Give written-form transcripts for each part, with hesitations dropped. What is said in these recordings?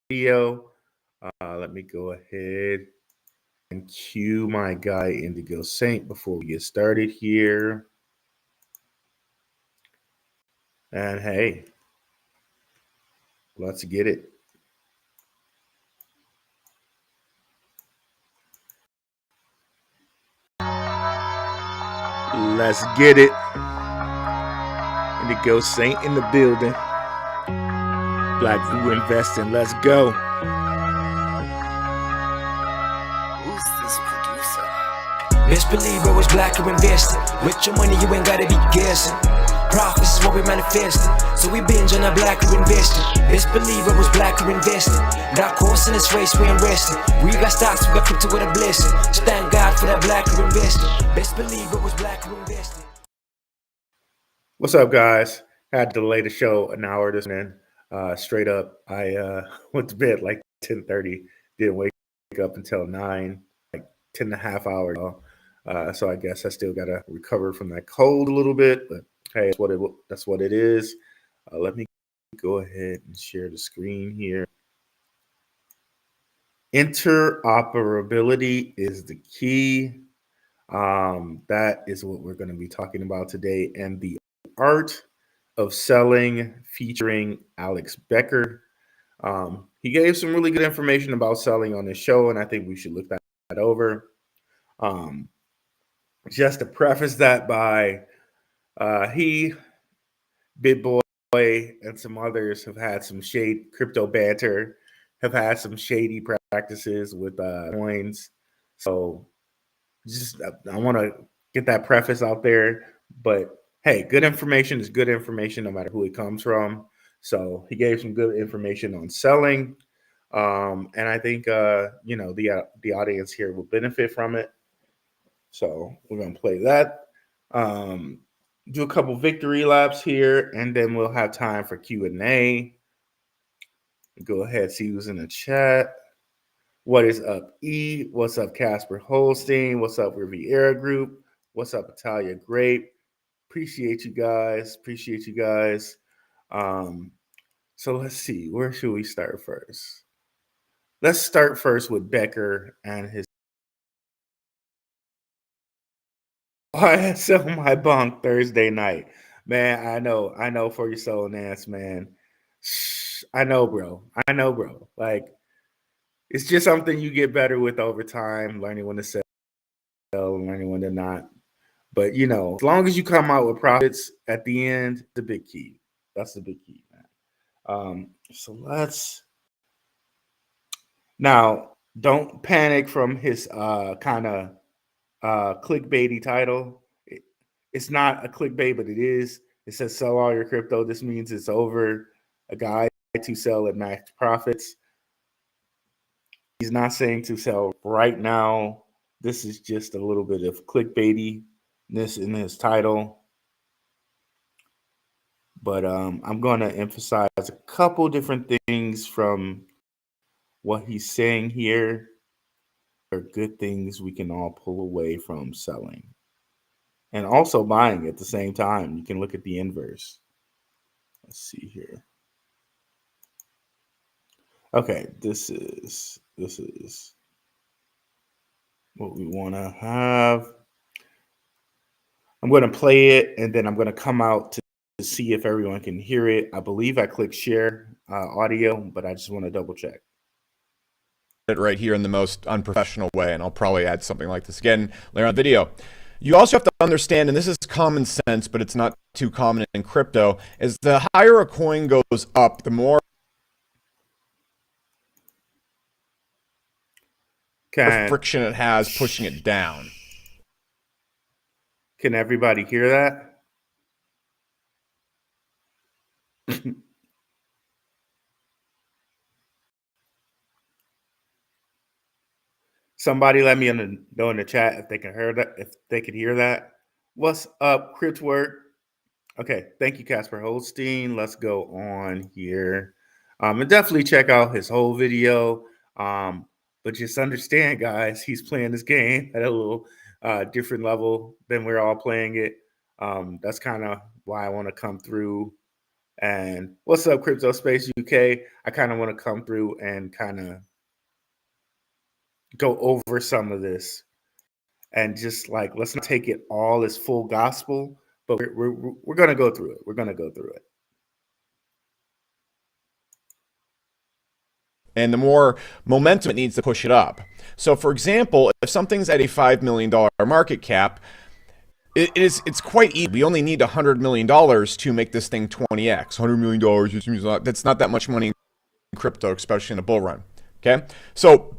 video. Let me go ahead and cue my guy Indigo Saint before we get started here. And hey, let's get it. Let's get it. Indigo Saint in the building. Black View Investing. Let's go. Who's this producer? Best believe I was black or invested. With your money, you ain't gotta be guessing. Profits is what we manifested. So we binge on a black or invested. Best believe I was black or invested. That course in this race, we ain't resting. We got stocks, we got crypto with a blessing. So thank God for that black or invested. Best believe I was black or invested. What's up, guys? Had to delay the show an hour this morning. Straight up, I went to bed like 10:30. Didn't wake up until 9, like 10 and a half hours. So I guess I still got to recover from that cold a little bit. But hey, that's what it is. Let me go ahead and share the screen here. Interoperability is the key. That is what we're going to be talking about today. And the art of selling, featuring Alex Becker. He gave some really good information about selling on this show, and I think we should look that over. Just to preface that by he, BitBoy, and some others have had some crypto banter, have had some shady practices with coins. So just I want to get that preface out there. But hey, good information is good information no matter who it comes from. So he gave some good information on selling. And I think the audience here will benefit from it. So we're gonna play that. Do a couple victory laps here, and then we'll have time for Q&A. Go ahead, see who's in the chat. What is up, E? What's up, Casper Holstein? What's up, Riviera Group? What's up, Italia Grape? Appreciate you guys. So let's see. Where should we start first? Let's start first with Becker and his I sell my bunk Thursday night. Man, I know for your soul, Nance, man. I know, bro. Like, it's just something you get better with over time, learning when to sell, learning when to not. But as long as you come out with profits at the end, the big key. That's the big key, man. So let's now don't panic from his kind of clickbaity title. It's not a clickbait, but it is. It says sell all your crypto. This means it's over. A guide to sell at max profits. He's not saying to sell right now. This is just a little bit of clickbaitiness in his title. But I'm going to emphasize a couple different things from what he's saying here. Are good things we can all pull away from selling. And also buying at the same time. You can look at the inverse. Let's see here. Okay, this is what we want to have. I'm going to play it, and then I'm going to come out to see if everyone can hear it. I believe I clicked share audio, but I just want to double check. It right here in the most unprofessional way, and I'll probably add something like this again later on the video. You also have to understand, and this is common sense, but it's not too common in crypto, is the higher a coin goes up, the more friction it has pushing it down. Can everybody hear that? Somebody let me know in the chat if they can hear that. If they could hear that. What's up, Cryptwork? Okay, thank you, Casper Holstein. Let's go on here, and definitely check out his whole video. But just understand, guys, he's playing this game at a little different level than we're all playing it. That's kind of why I want to come through And what's up, Crypto Space UK? I kind of want to come through and kind of go over some of this and just like, let's not take it all as full gospel, but we're going to go through it. We're going to go through it. And the more momentum it needs to push it up. So for example, if something's at a $5 million market cap, it's quite easy. We only need $100 million to make this thing 20x. $100 million, that's not that much money in crypto, especially in a bull run. Okay, so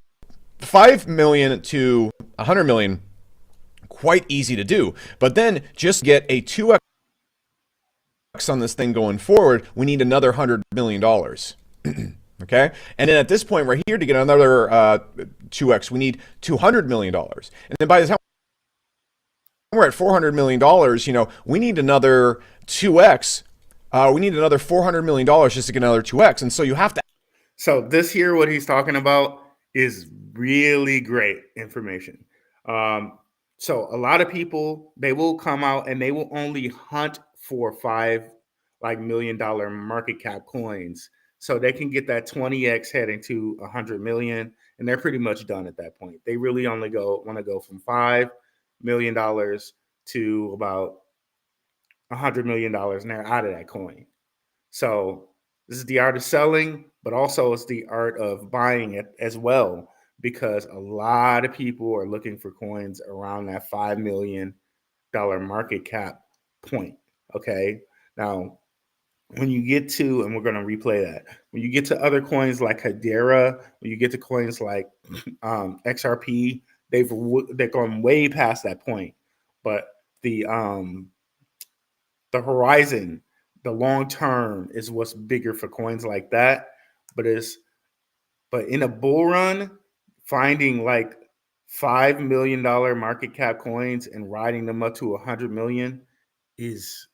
5 million to 100 million, quite easy to do. But then just get a 2x on this thing going forward, we need another $100 million. Okay, and then at this point right here, to get another 2x, we need $200 million. And then by the time we're at $400 million, we need another 2x. We need another $400 million just to get another 2x. And so you have to. So this here, what he's talking about is really great information. So a lot of people, they will come out and they will only hunt for $5 million market cap coins, so they can get that 20x heading to 100 million, and they're pretty much done at that point. They really only want to go from $5 million to about $100 million, and they're out of that coin. So this is the art of selling, but also it's the art of buying it as well, because a lot of people are looking for coins around that $5 million market cap point. Okay. Now, when you get to, and we're going to replay that, when you get to other coins like Hedera, when you get to coins like XRP, they've gone way past that point. But the horizon, the long term, is what's bigger for coins like that. But in a bull run, finding like $5 million market cap coins and riding them up to 100 million is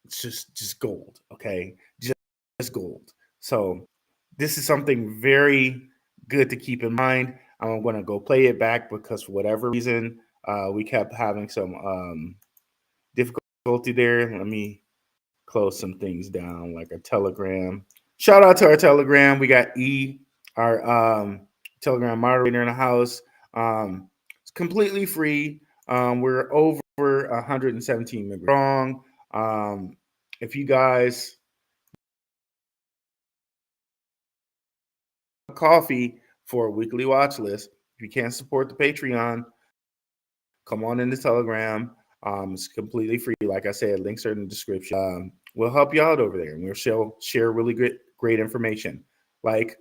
just gold. Okay, just gold. So this is something very good to keep in mind. I'm going to go play it back because for whatever reason we kept having some difficulty there. Let me close some things down, like our Telegram. Shout out to our Telegram. We got our Telegram moderator in the house. It's completely free. We're over 117 members strong. If you guys coffee for a weekly watch list, if you can't support the Patreon, come on in the Telegram. It's completely free. Like I said, links are in the description. We'll help you out over there, and we'll share really great information like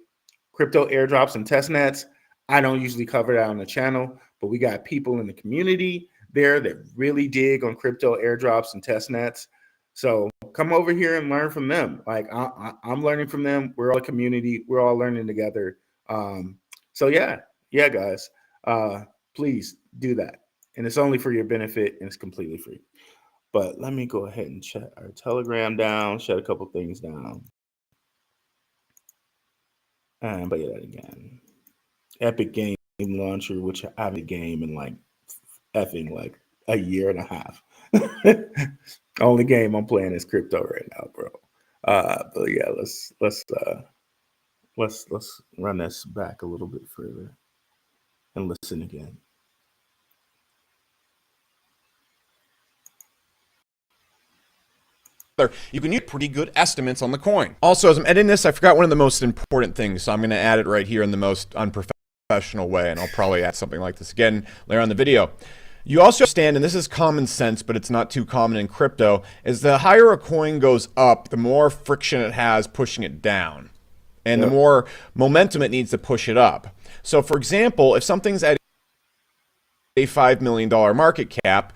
crypto airdrops and test nets. I don't usually cover that on the channel, but we got people in the community there that really dig on crypto airdrops and test nets. So come over here and learn from them. Like I'm learning from them. We're all a community. We're all learning together. So yeah, guys, please do that. And it's only for your benefit, and it's completely free. But let me go ahead and shut our Telegram down, shut a couple things down. And play that again. Epic Game Launcher, which I haven't game in like a year and a half. Only game I'm playing is crypto right now, bro. But yeah, let's run this back a little bit further and listen again. You can use pretty good estimates on the coin. Also, as I'm editing this, I forgot one of the most important things, so I'm going to add it right here in the most unprofessional way, and I'll probably add something like this again later on in the video. You also understand, and this is common sense, but it's not too common in crypto, is the higher a coin goes up, the more friction it has pushing it down, and the more momentum it needs to push it up. So, for example, if something's at a $5 million market cap,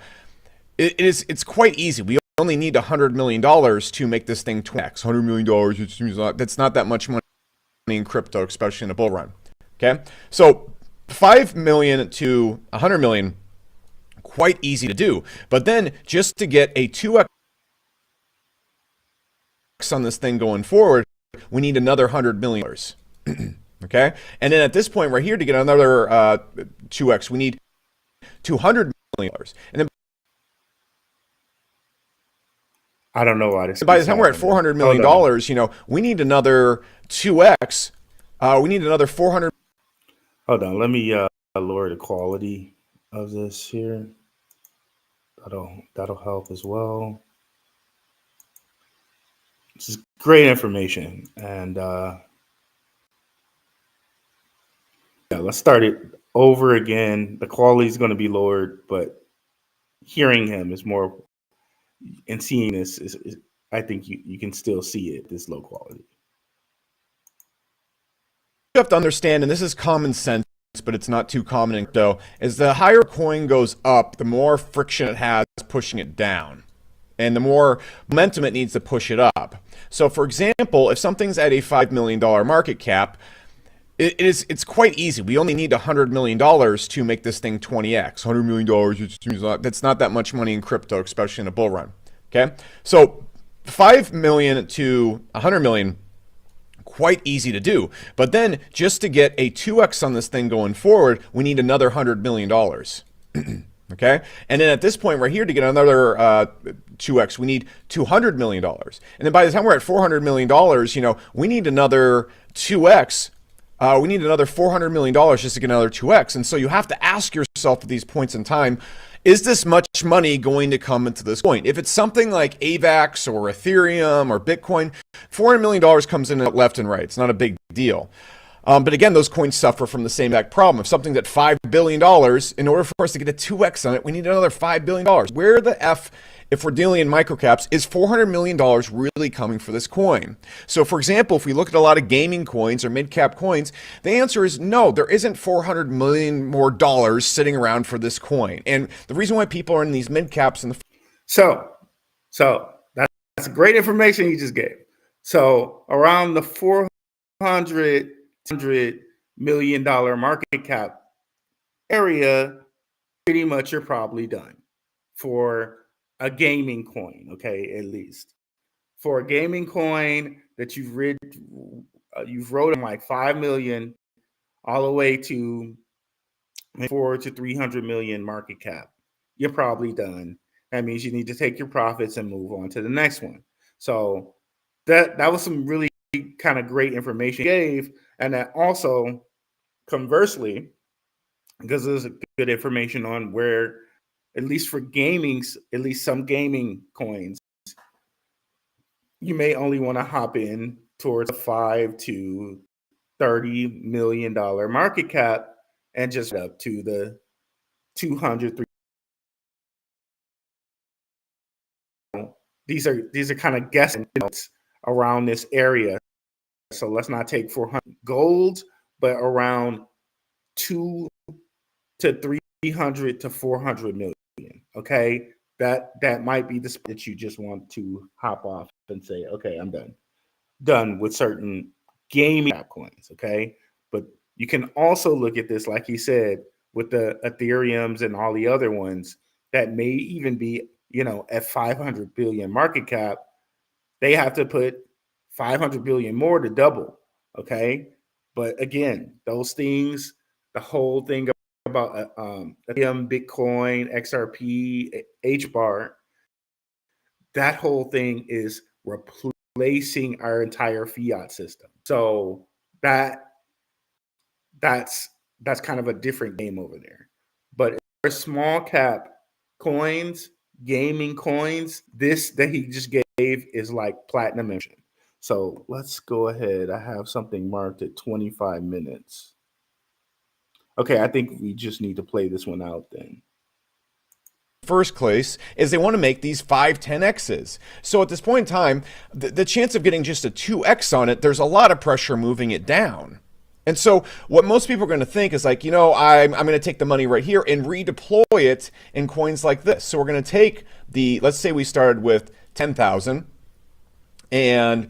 it's quite easy. We only need $100 million to make this thing 20x. $100 million, that's not that much money in crypto, especially in a bull run. Okay, so 5 million to 100 million, quite easy to do. But then just to get a 2x on this thing going forward, we need another $100 million. Okay, and then at this point right here, to get another 2x, we need $200 million. And then I don't know why this. By the time we're at happening. $400 million, you know, we need another 2x. We need another 400. Hold on, let me lower the quality of this here. That'll help as well. This is great information, and yeah, let's start it over again. The quality is going to be lowered, but hearing him is more, and seeing this is I think you can still see it this low quality. You have to understand, and this is common sense, but it's not too common in crypto, is the higher coin goes up, the more friction it has pushing it down, and the more momentum it needs to push it up. So for example, if something's at a $5 million market cap, it's quite easy. We only need $100 million to make this thing 20x. $100 million, that's not that much money in crypto, especially in a bull run. Okay, so 5 million to 100 million, quite easy to do. But then just to get a 2x on this thing going forward, we need another $100 million. Okay, and then at this point right here, to get another 2x, we need $200 million. And then by the time we're at $400 million, you know, we need another 2x. We need another $400 million just to get another 2x. And so you have to ask yourself at these points in time, is this much money going to come into this coin? If it's something like AVAX or Ethereum or Bitcoin, $400 million comes in left and right. It's not a big deal. But again, those coins suffer from the same exact problem. If something's at $5 billion, in order for us to get a 2x on it, we need another $5 billion. Where the F, if we're dealing in microcaps, is $400 million really coming for this coin? So for example, if we look at a lot of gaming coins or mid-cap coins, the answer is no, there isn't $400 million more dollars sitting around for this coin. And the reason why people are in these mid-caps in the... So that's great information you just gave. So around the $400 million market cap area, pretty much you're probably done for a gaming coin, okay, at least. For a gaming coin that you've wrote like 5 million all the way to 400 to 300 million market cap, you're probably done. That means you need to take your profits and move on to the next one. So that was some really kind of great information you gave. And that also, conversely, because there's good information on where, at least for gamings, at least some gaming coins, you may only want to hop in towards a $5 to $30 million market cap and just up to the 200. These are kind of guessing around this area. So let's not take 400 gold, but around 2 to 300 to 400 million. Okay, that might be the spot that you just want to hop off and say, okay, I'm done with certain gaming coins. Okay, but you can also look at this, like you said, with the Ethereums and all the other ones that may even be, you know, at 500 billion market cap. They have to put 500 billion more to double. Okay, but again, those things, the whole thing about Ethereum, Bitcoin, XRP, HBAR, that whole thing is replacing our entire fiat system. So that's kind of a different game over there. But for small cap coins, gaming coins, this that he just gave is like platinum mission. So let's go ahead. I have something marked at 25 minutes. Okay, I think we just need to play this one out then. First place is they want to make these 5, 10x's. So at this point in time, the chance of getting just a 2x on it, there's a lot of pressure moving it down. And so what most people are going to think is like, you know, I'm going to take the money right here and redeploy it in coins like this. So we're going to take let's say we started with 10,000 and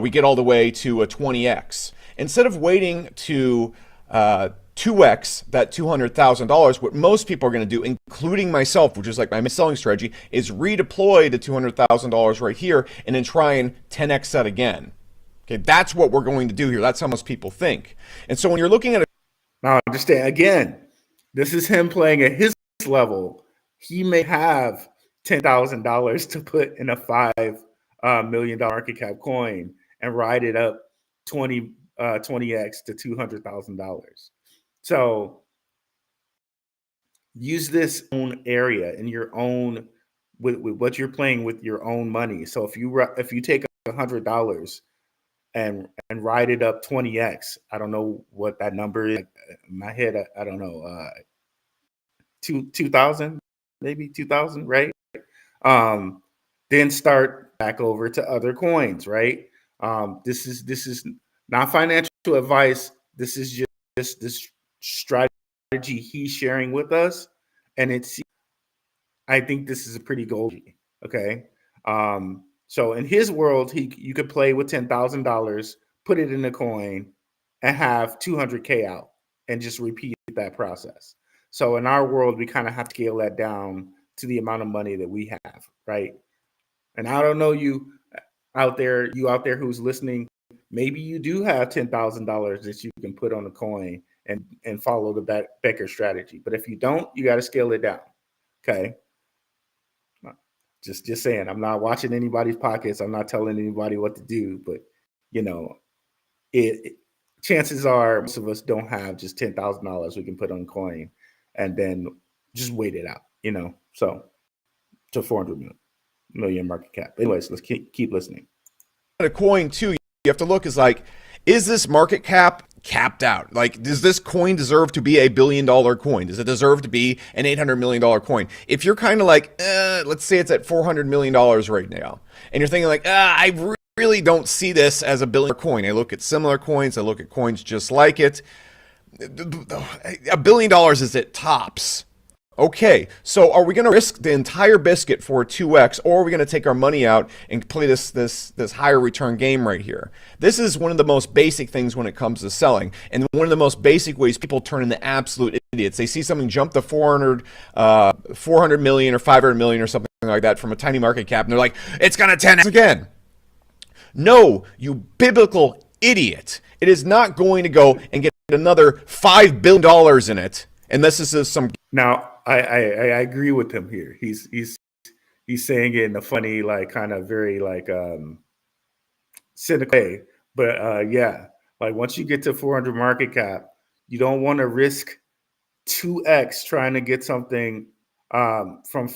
we get all the way to a 20x. Instead of waiting to 2x that $200,000, what most people are going to do, including myself, which is like my selling strategy, is redeploy the $200,000 right here and then try and 10x that again. Okay, that's what we're going to do here. That's how most people think. And so when you're looking at now, understand again, this is him playing at his level. He may have $10,000 to put in a $5 million market cap coin and ride it up 20x to $200,000. So use this own area in your own with what you're playing with your own money. So if you take $100 and ride it up 20x, I don't know what that number is. In my head, I don't know, 2,000, maybe 2,000, right? Then start back over to other coins, right? This is not financial advice. This is just this strategy he's sharing with us, and I think this is a pretty goldy. Okay, so in his world, you could play with $10,000, put it in a coin, and have 200K out, and just repeat that process. So in our world, we kind of have to scale that down to the amount of money that we have, right? And I don't know you out there who's listening. Maybe you do have $10,000 that you can put on a coin and follow the Becker strategy. But if you don't, you got to scale it down. Okay. Just saying, I'm not watching anybody's pockets. I'm not telling anybody what to do, but chances are most of us don't have just $10,000 we can put on coin and then just wait it out, so to 400 million market cap. Anyways, let's keep listening. A coin too, you have to look is this market cap capped out? Like, does this coin deserve to be $1 billion coin? Does it deserve to be an $800 million coin? If you're kind of like, let's say it's at $400 million right now, and you're thinking like, I really don't see this as $1 billion coin. I look at similar coins. I look at coins just like it. $1 billion is at tops. Okay, so are we going to risk the entire biscuit for 2x, or are we going to take our money out and play this higher return game right here? This is one of the most basic things when it comes to selling, and one of the most basic ways people turn into absolute idiots. They see something jump to 400 million or 500 million or something like that from a tiny market cap, and they're like, it's going to 10x again. No, you biblical idiot. It is not going to go and get another $5 billion in it. And this is some. Now, I agree with him here. He's saying it in a funny, like, kind of very like cynical way. But yeah, like once you get to 400 market cap, you don't want to risk 2x trying to get something from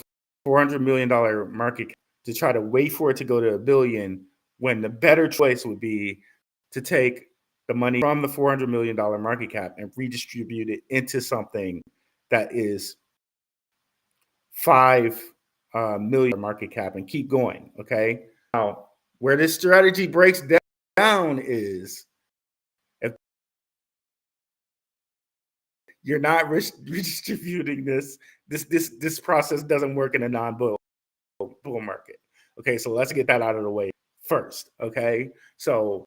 $400 million market cap to try to wait for it to go to $1 billion, when the better choice would be to take the money from the $400 million market cap and redistribute it into something that is 5 million market cap and keep going. Okay. Now, where this strategy breaks down is if you're not redistributing this process doesn't work in a non-bull market. Okay. So let's get that out of the way first. Okay. So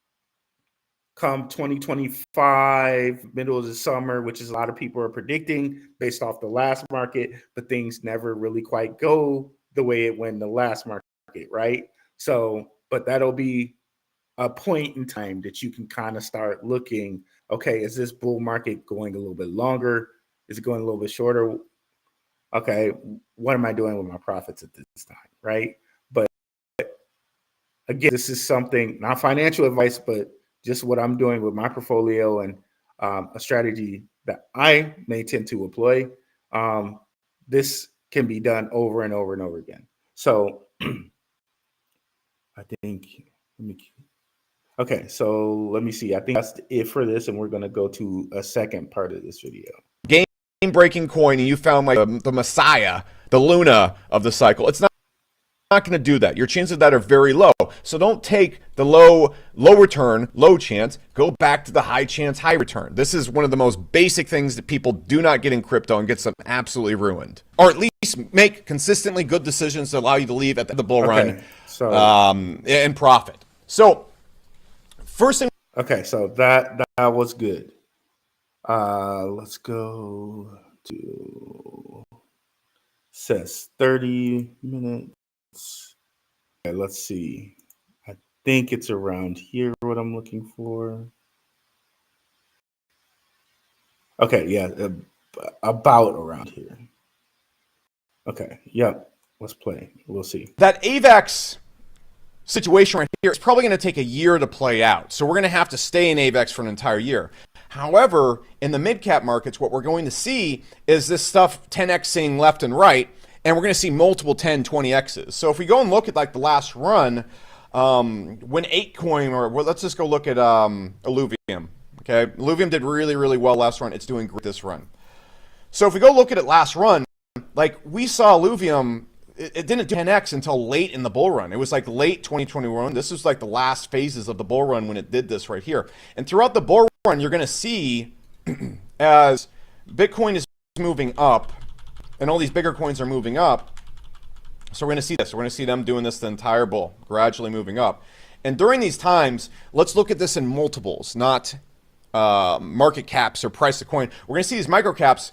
come 2025, middle of the summer, which is a lot of people are predicting based off the last market, but things never really quite go the way it went in the last market, right? So, but that'll be a point in time that you can kind of start looking, okay, is this bull market going a little bit longer? Is it going a little bit shorter? Okay, what am I doing with my profits at this time, right? But again, this is something, not financial advice, but just what I'm doing with my portfolio and a strategy that I may tend to employ. This can be done over and over and over again. So I think, okay, so let me see. I think that's it for this, and we're going to go to a second part of this video. Game-breaking coin, and you found like the messiah, the Luna of the cycle. It's not going to do that. Your chances of that are very low. So don't take the low return, low chance. Go back to the high chance, high return. This is one of the most basic things that people do not get in crypto and gets them absolutely ruined. Or at least make consistently good decisions to allow you to leave at the bull run and profit. So first thing. Okay, so that was good. Let's go to, says 30 minutes. Okay, let's see. I think it's around here what I'm looking for. Okay, yeah, about around here. Okay, yep. let's play. We'll see. That AVAX situation right here is probably going to take a year to play out. So we're going to have to stay in AVAX for an entire year. However, in the mid-cap markets, what we're going to see is this stuff 10xing left and right, and we're going to see multiple 10, 20x's. So if we go and look at like the last run, when 8coin, or well, let's just go look at Illuvium. Okay, Illuvium did really, really well last run. It's doing great this run. So if we go look at it last run, like we saw Illuvium, it didn't do 10x until late in the bull run. It was like late 2021. This was like the last phases of the bull run when it did this right here. And throughout the bull run, you're going to see as Bitcoin is moving up and all these bigger coins are moving up. So we're going to see this. We're going to see them doing this the entire bull, gradually moving up. And during these times, let's look at this in multiples, not market caps or price of coin. We're going to see these micro caps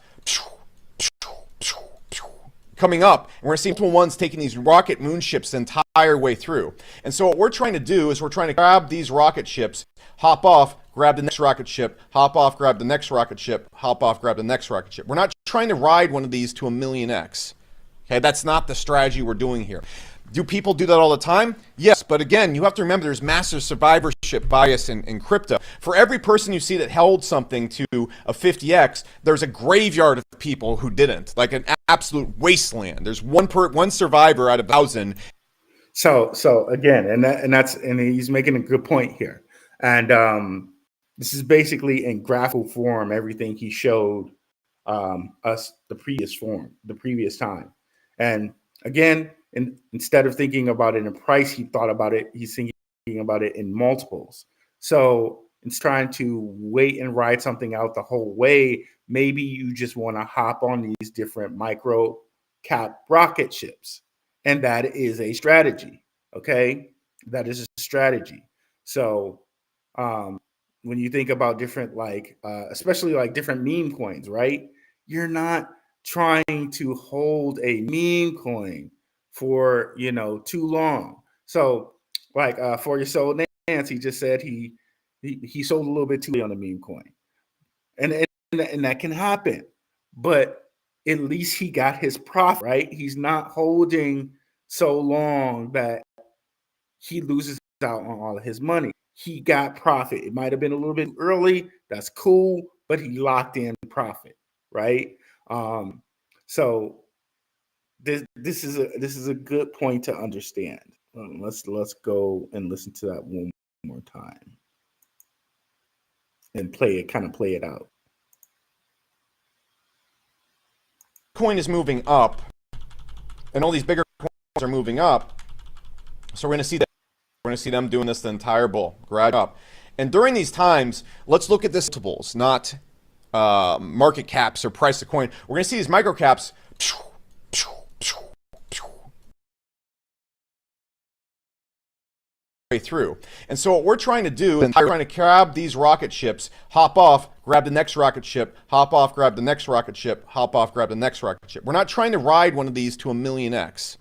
coming up, and we're going to see multiple ones taking these rocket moon ships the entire way through. And so what we're trying to do is we're trying to grab these rocket ships, hop off, grab the next rocket ship, hop off, grab the next rocket ship, hop off, grab the next rocket ship. We're not trying to ride one of these to 1,000,000x. Okay, that's not the strategy we're doing here. Do people do that all the time? Yes, but again, you have to remember there's massive survivorship bias in crypto. For every person you see that held something to a 50x, there's a graveyard of people who didn't, like an absolute wasteland. There's one survivor out of 1,000. So again, and he's making a good point here. And this is basically in graphical form everything he showed us the previous time. And again, instead of thinking about it in price, he's thinking about it in multiples. So it's trying to wait and ride something out the whole way. Maybe you just want to hop on these different micro cap rocket ships. And that is a strategy. Okay. That is a strategy. So when you think about different, especially like different meme coins, right? You're not trying to hold a meme coin for too long. So For Your Soul Nance, he just said he sold a little bit too late on the meme coin, and that can happen, but at least he got his profit, right? He's not holding so long that he loses out on all of his money. He got profit. It might have been a little bit early. That's cool, but he locked in profit, right? So this is a good point to understand. Let's go and listen to that one more time and play it out. Coin is moving up, and all these bigger coins are moving up. So we're going to see that. We're going to see them doing this the entire bull, gradually up. And during these times, let's look at this multiples, not market caps or price of coin. We're going to see these micro caps way through. And so what we're trying to do is we're trying to grab these rocket ships, hop off, grab the next rocket ship, hop off, grab the next rocket ship, hop off, grab the next rocket ship. We're not trying to ride one of these to 1,000,000x.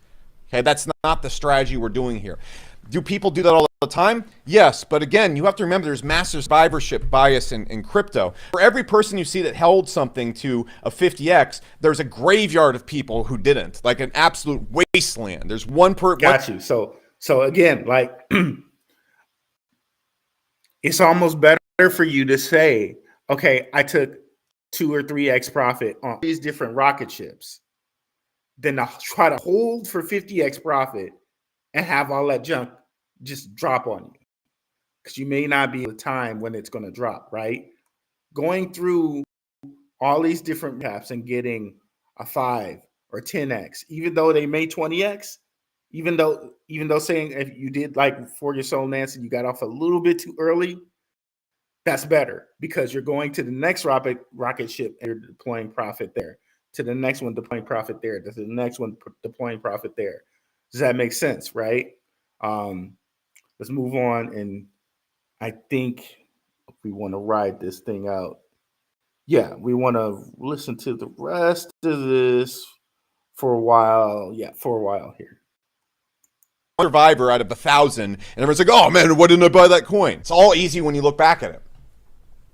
Okay, that's not the strategy we're doing here. Do people do that all the time? Yes, but again, you have to remember there's massive survivorship bias in crypto. For every person you see that held something to a 50x, there's a graveyard of people who didn't, like an absolute wasteland. There's one per. Got you. So again, it's almost better for you to say, okay, I took 2 or 3x profit on these different rocket ships, than to try to hold for 50x profit and have all that junk just drop on you, because you may not be the time when it's going to drop, right? Going through all these different caps and getting a 5 or 10x, even though they made 20x, even though saying if you did For Your Soul Nance and you got off a little bit too early, that's better, because you're going to the next rocket ship and you're deploying profit there, to the next one deploying profit there, to the next one deploying profit there. Does that make sense, right? Let's move on. And I think we want to ride this thing out. Yeah, we want to listen to the rest of this for a while. Yeah, for a while here. Survivor out of 1,000, and everyone's like, oh man, why didn't I buy that coin? It's all easy when you look back at it.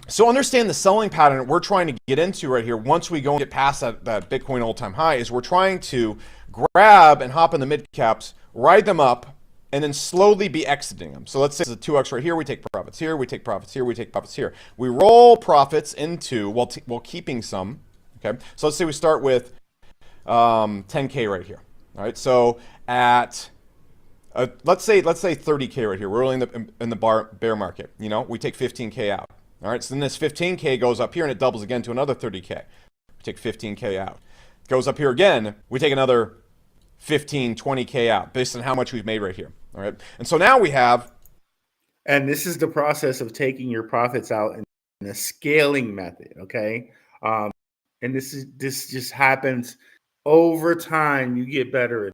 So understand the selling pattern we're trying to get into right here once we go and get past that Bitcoin all-time high is we're trying to grab and hop in the mid caps, ride them up, and then slowly be exiting them. So let's say it's a 2x right here, we take profits here, we take profits here, we take profits here. We roll profits into, while keeping some, okay? So let's say we start with 10K right here, all right? So at, let's say 30K right here, we're really in the bear market, you know? We take 15K out. All right, so then this 15K goes up here and it doubles again to another 30K. We take 15K out. It goes up here again, we take another 15, 20K out based on how much we've made right here. All right, and so now we have. And this is the process of taking your profits out in a scaling method, okay? And this just happens over time. You get better at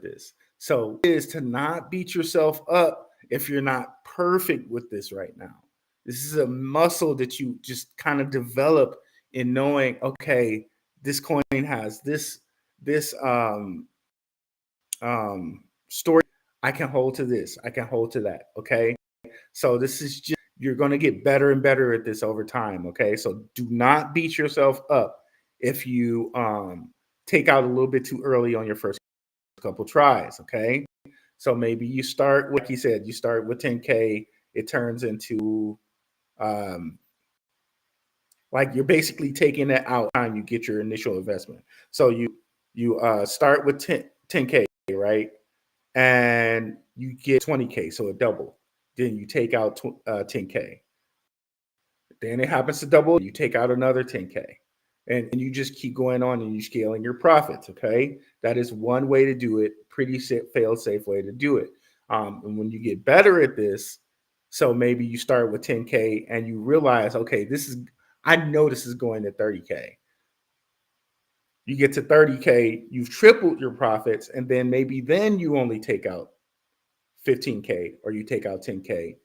this. So it is to not beat yourself up if you're not perfect with this right now. This is a muscle that you just kind of develop in knowing, okay, this coin has this story. I can hold to this. I can hold to that. Okay. So this is just, you're going to get better and better at this over time. Okay. So do not beat yourself up if you take out a little bit too early on your first couple tries. Okay. So maybe you start, like you said, you start with 10K. It turns into like you're basically taking it out time you get your initial investment. So you start with 10K, right? And you get 20K, so it doubled. Then you take out 10K. Then it happens to double. You take out another 10K. And you just keep going on and you're scaling your profits, okay? That is one way to do it, pretty fail-safe way to do it. And when you get better at this, so maybe you start with 10K and you realize, okay, I know this is going to 30K. You get to 30K, you've tripled your profits, and then you only take out 15K or you take out 10K.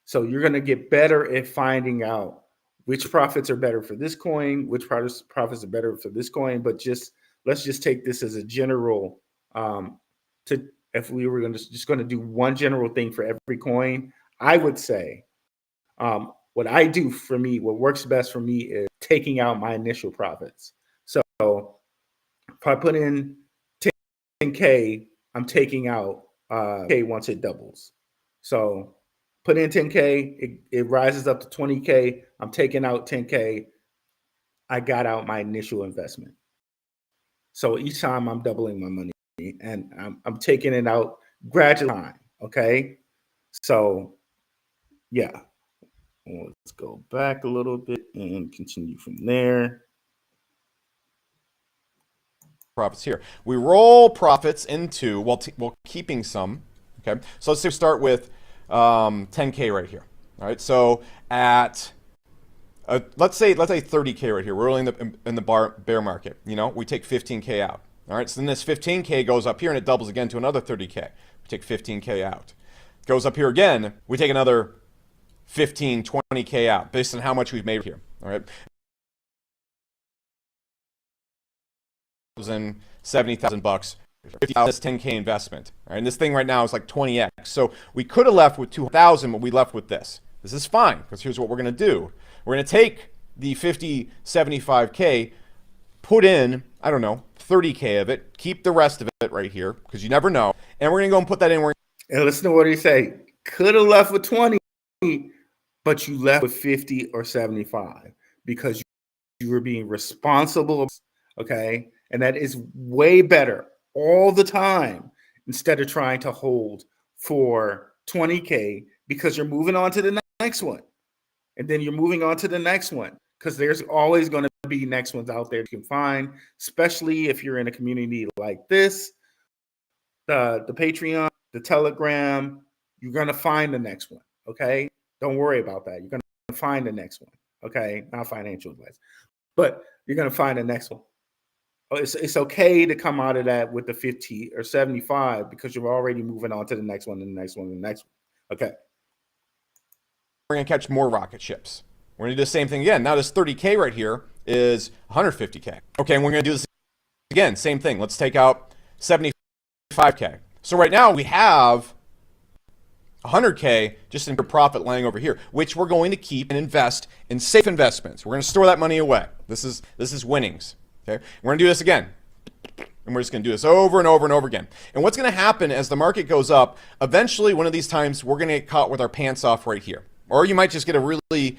So you're going to get better at finding out which profits are better for this coin, which profits are better for this coin. But let's just take this as a general, if we were just going to do one general thing for every coin, I would say what I do for me, what works best for me is taking out my initial profits. So if I put in 10K, I'm taking out K once it doubles. So put in 10K, it rises up to 20K. I'm taking out 10K. I got out my initial investment. So each time I'm doubling my money and I'm taking it out gradually. Okay. So yeah. Let's go back a little bit and continue from there. Profits here. We roll profits into, while keeping some, okay? So let's say we start with 10K right here, all right? So at, let's say 30K right here. We're really in the bear market, you know? We take 15K out, all right? So then this 15K goes up here and it doubles again to another 30K. We take 15K out. It goes up here again. We take another 15, 20K out based on how much we've made here, all right? $70,000, 50,000, this 10K investment, all right? And this thing right now is like 20X. So we could have left with 2,000, but we left with this. This is fine, because here's what we're going to do. We're going to take the 50, 75K, put in, I don't know, 30K of it, keep the rest of it right here, because you never know. And we're going to go and put that in. And listen to what he say. Could have left with 20, but you left with 50 or 75 because you were being responsible, okay? And that is way better all the time instead of trying to hold for 20K because you're moving on to the next one. And then you're moving on to the next one because there's always going to be next ones out there you can find, especially if you're in a community like this, the Patreon, the Telegram, you're going to find the next one, okay? Don't worry about that. You're going to find the next one, okay? Not financial advice, but you're going to find the next one. It's okay to come out of that with the 50 or 75 because you're already moving on to the next one, and the next one, and the next one. Okay. We're going to catch more rocket ships. We're going to do the same thing again. Now this 30K right here is 150K. Okay, and we're going to do this again. Same thing. Let's take out 75K. So right now we have 100K just in profit lying over here, which we're going to keep and invest in safe investments. We're going to store that money away. This is winnings. Okay, we're going to do this again. And we're just going to do this over and over and over again. And what's going to happen as the market goes up, eventually one of these times we're going to get caught with our pants off right here. Or you might just get a really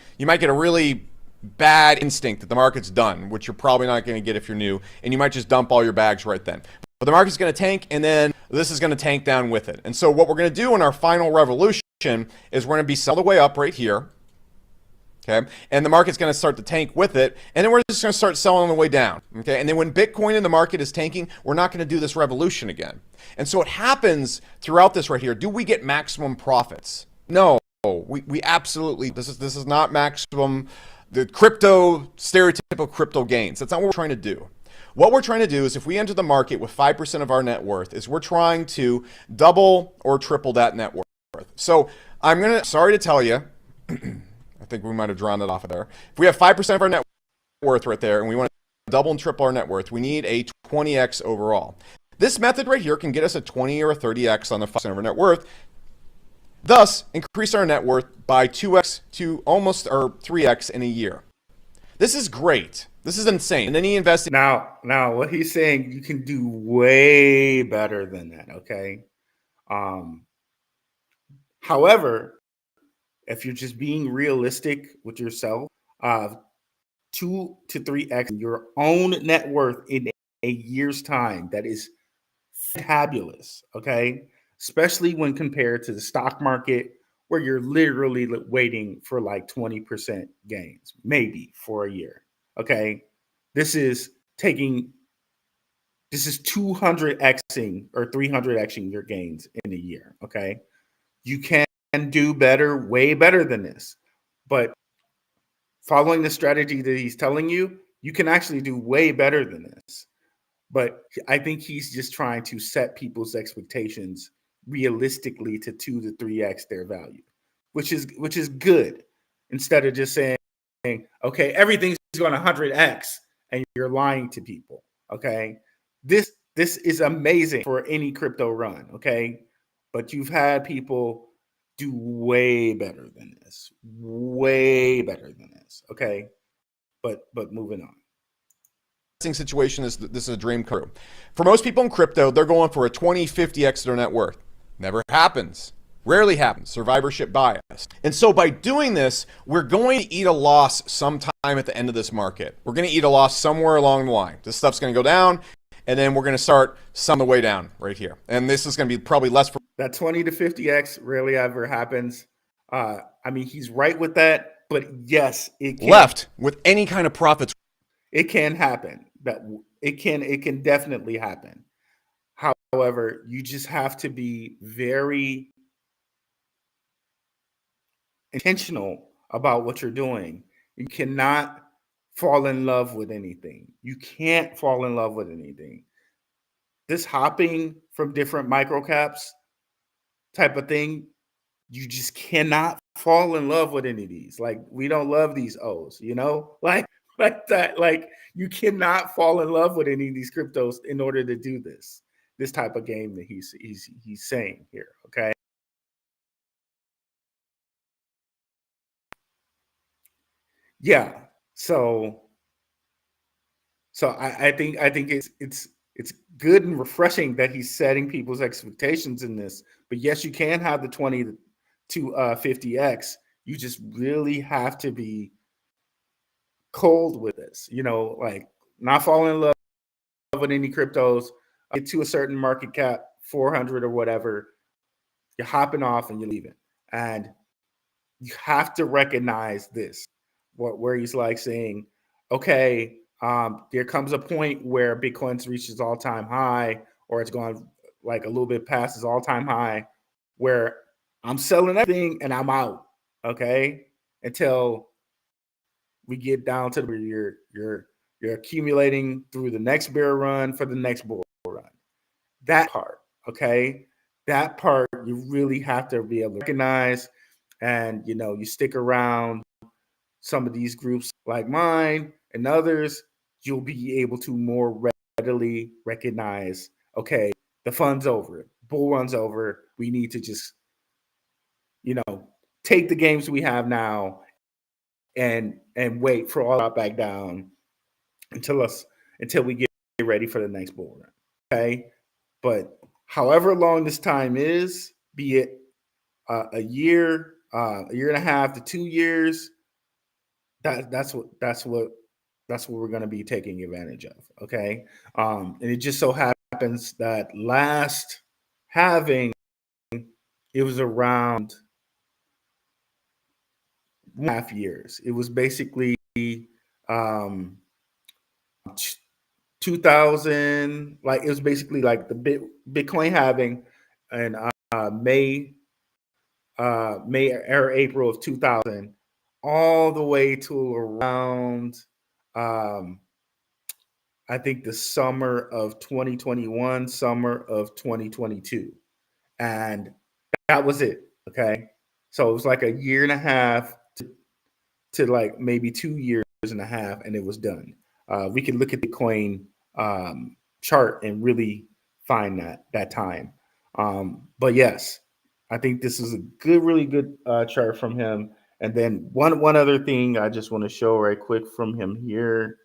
bad instinct that the market's done, which you're probably not going to get if you're new, and you might just dump all your bags right then. But the market's going to tank, and then this is going to tank down with it. And so what we're going to do in our final revolution is we're going to be sell the way up right here. Okay, and the market's going to start to tank with it, and then we're just going to start selling on the way down. Okay, and then when Bitcoin in the market is tanking, we're not going to do this revolution again. And so what happens throughout this right here? Do we get maximum profits? No, we absolutely. This is not maximum. The stereotypical crypto gains. That's not what we're trying to do. What we're trying to do is if we enter the market with 5% of our net worth, is we're trying to double or triple that net worth. So sorry to tell you. I think we might have drawn that off of there. If we have 5% of our net worth right there and we want to double and triple our net worth, we need a 20x overall. This method right here can get us a 20 or a 30x on the 5% of our net worth, thus increase our net worth by 2x to almost or 3x in a year. This is great. This is insane. And then he invested. Now, what he's saying, you can do way better than that, okay? However, if you're just being realistic with yourself, 2 to 3x your own net worth in a year's time, that is fabulous, okay? Especially when compared to the stock market, where you're literally waiting for like 20% gains, maybe for a year, okay? This is 200xing or 300xing your gains in a year, okay? You can do better, way better than this. But following the strategy that he's telling you, you can actually do way better than this. But I think he's just trying to set people's expectations realistically to 2 to 3x their value, which is good. Instead of just saying, okay, everything's going to 100x and you're lying to people, okay? This is amazing for any crypto run, okay? But you've had people do way better than this, okay? But moving on. Situation is this is a dream come true. For most people in crypto, they're going for a 20, 50x their net worth. Never happens. Rarely happens. Survivorship bias. And so by doing this, we're going to eat a loss sometime at the end of this market. We're going to eat a loss somewhere along the line. This stuff's going to go down, and then we're going to start some of the way down right here. And this is going to be probably less. That 20 to 50x rarely ever happens. I mean, he's right with that, but yes, it can. Left with any kind of profits. It can happen. It can definitely happen. However, you just have to be very intentional about what you're doing. You cannot fall in love with anything. You can't fall in love with anything. This hopping from different microcaps type of thing, you just cannot fall in love with any of these. Like, we don't love these O's, you know? Like that. Like, you cannot fall in love with any of these cryptos in order to do this type of game that he's saying here, okay? Yeah. So I think it's good and refreshing that he's setting people's expectations in this. But yes, you can have the 20 to 50x. You just really have to be cold with this, you know, like not fall in love with any cryptos. Get to a certain market cap, 400 or whatever, you're hopping off and you're leaving. And you have to recognize this, where he's like saying, okay, there comes a point where Bitcoin's reaches all-time high, or it's gone like a little bit past its all-time high, where I'm selling everything and I'm out, okay? Until we get down to where you're accumulating through the next bear run for the next bull run. That part, okay? That part you really have to be able to recognize, and you know, you stick around some of these groups like mine and others, you'll be able to more readily recognize, okay, the fun's over, bull run's over. We need to just take the games we have now and wait for all that back down until we get ready for the next bull run. Okay, but however long this time is, be it a year and a half to 2 years, that's what we're going to be taking advantage of. Okay, and it just so happens that last halving, it was around half years. It was basically um 2000, like it was basically like the Bitcoin halving in May or April of 2000, all the way to around I think the summer of 2021, summer of 2022, and that was it. Okay, so it was like a year and a half to like maybe 2 years and a half, and it was done. We can look at the coin chart and really find that time. But yes, I think this is a really good chart from him. And then one other thing I just want to show right quick from him here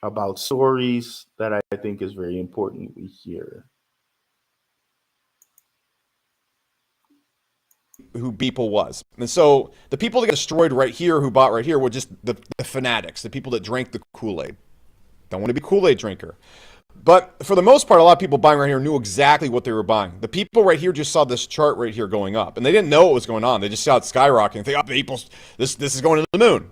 about stories that I think is very important we hear. Who people was. And so the people that got destroyed right here, who bought right here, were just the fanatics, the people that drank the Kool-Aid. Don't want to be a Kool-Aid drinker. But for the most part, a lot of people buying right here knew exactly what they were buying. The people right here just saw this chart right here going up, and they didn't know what was going on. They just saw it skyrocketing. They thought, people, this is going to the moon.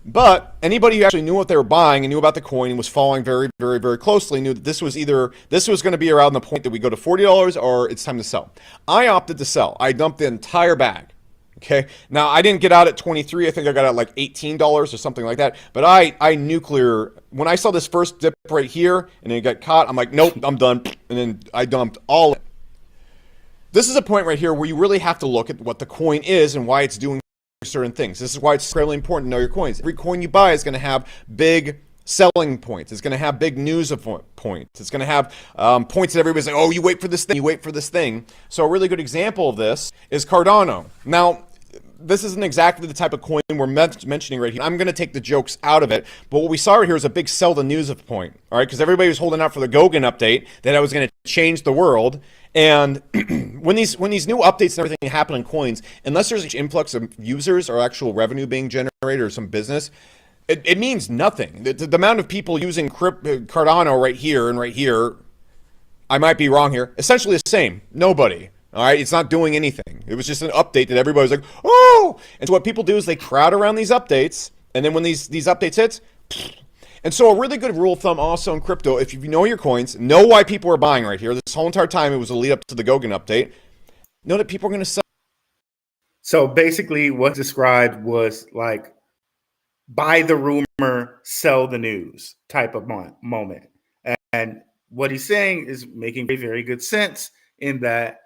But anybody who actually knew what they were buying and knew about the coin and was following very, very, very closely knew that this was going to be around the point that we go to $40 or it's time to sell. I opted to sell. I dumped the entire bag. Okay. Now I didn't get out at 23. I think I got out like $18 or something like that. But I nuclear, when I saw this first dip right here and then it got caught, I'm like, nope, I'm done. And then I dumped all. This is a point right here where you really have to look at what the coin is and why it's doing certain things. This is why it's really important to know your coins. Every coin you buy is going to have big selling points. It's going to have big news points. It's going to have points that everybody's like, oh, you wait for this thing, you wait for this thing. So a really good example of this is Cardano. Now, this isn't exactly the type of coin we're mentioning right here. I'm going to take the jokes out of it, but what we saw right here is a big sell the news of point, all right? Because everybody was holding out for the Goguen update that I was going to change the world. And when these new updates and everything happen in coins, unless there's an influx of users or actual revenue being generated or some business, it means nothing. The amount of people using Cardano right here and right here, I might be wrong here, essentially the same. Nobody. All right, it's not doing anything. It was just an update that everybody's like, oh! And so what people do is they crowd around these updates, and then when these updates hit, and so a really good rule of thumb also in crypto, if you know your coins, know why people are buying right here. This whole entire time it was a lead up to the Goguen update. Know that people are going to sell. So basically what described was like buy the rumor, sell the news type of moment. And what he's saying is making very, very good sense in that,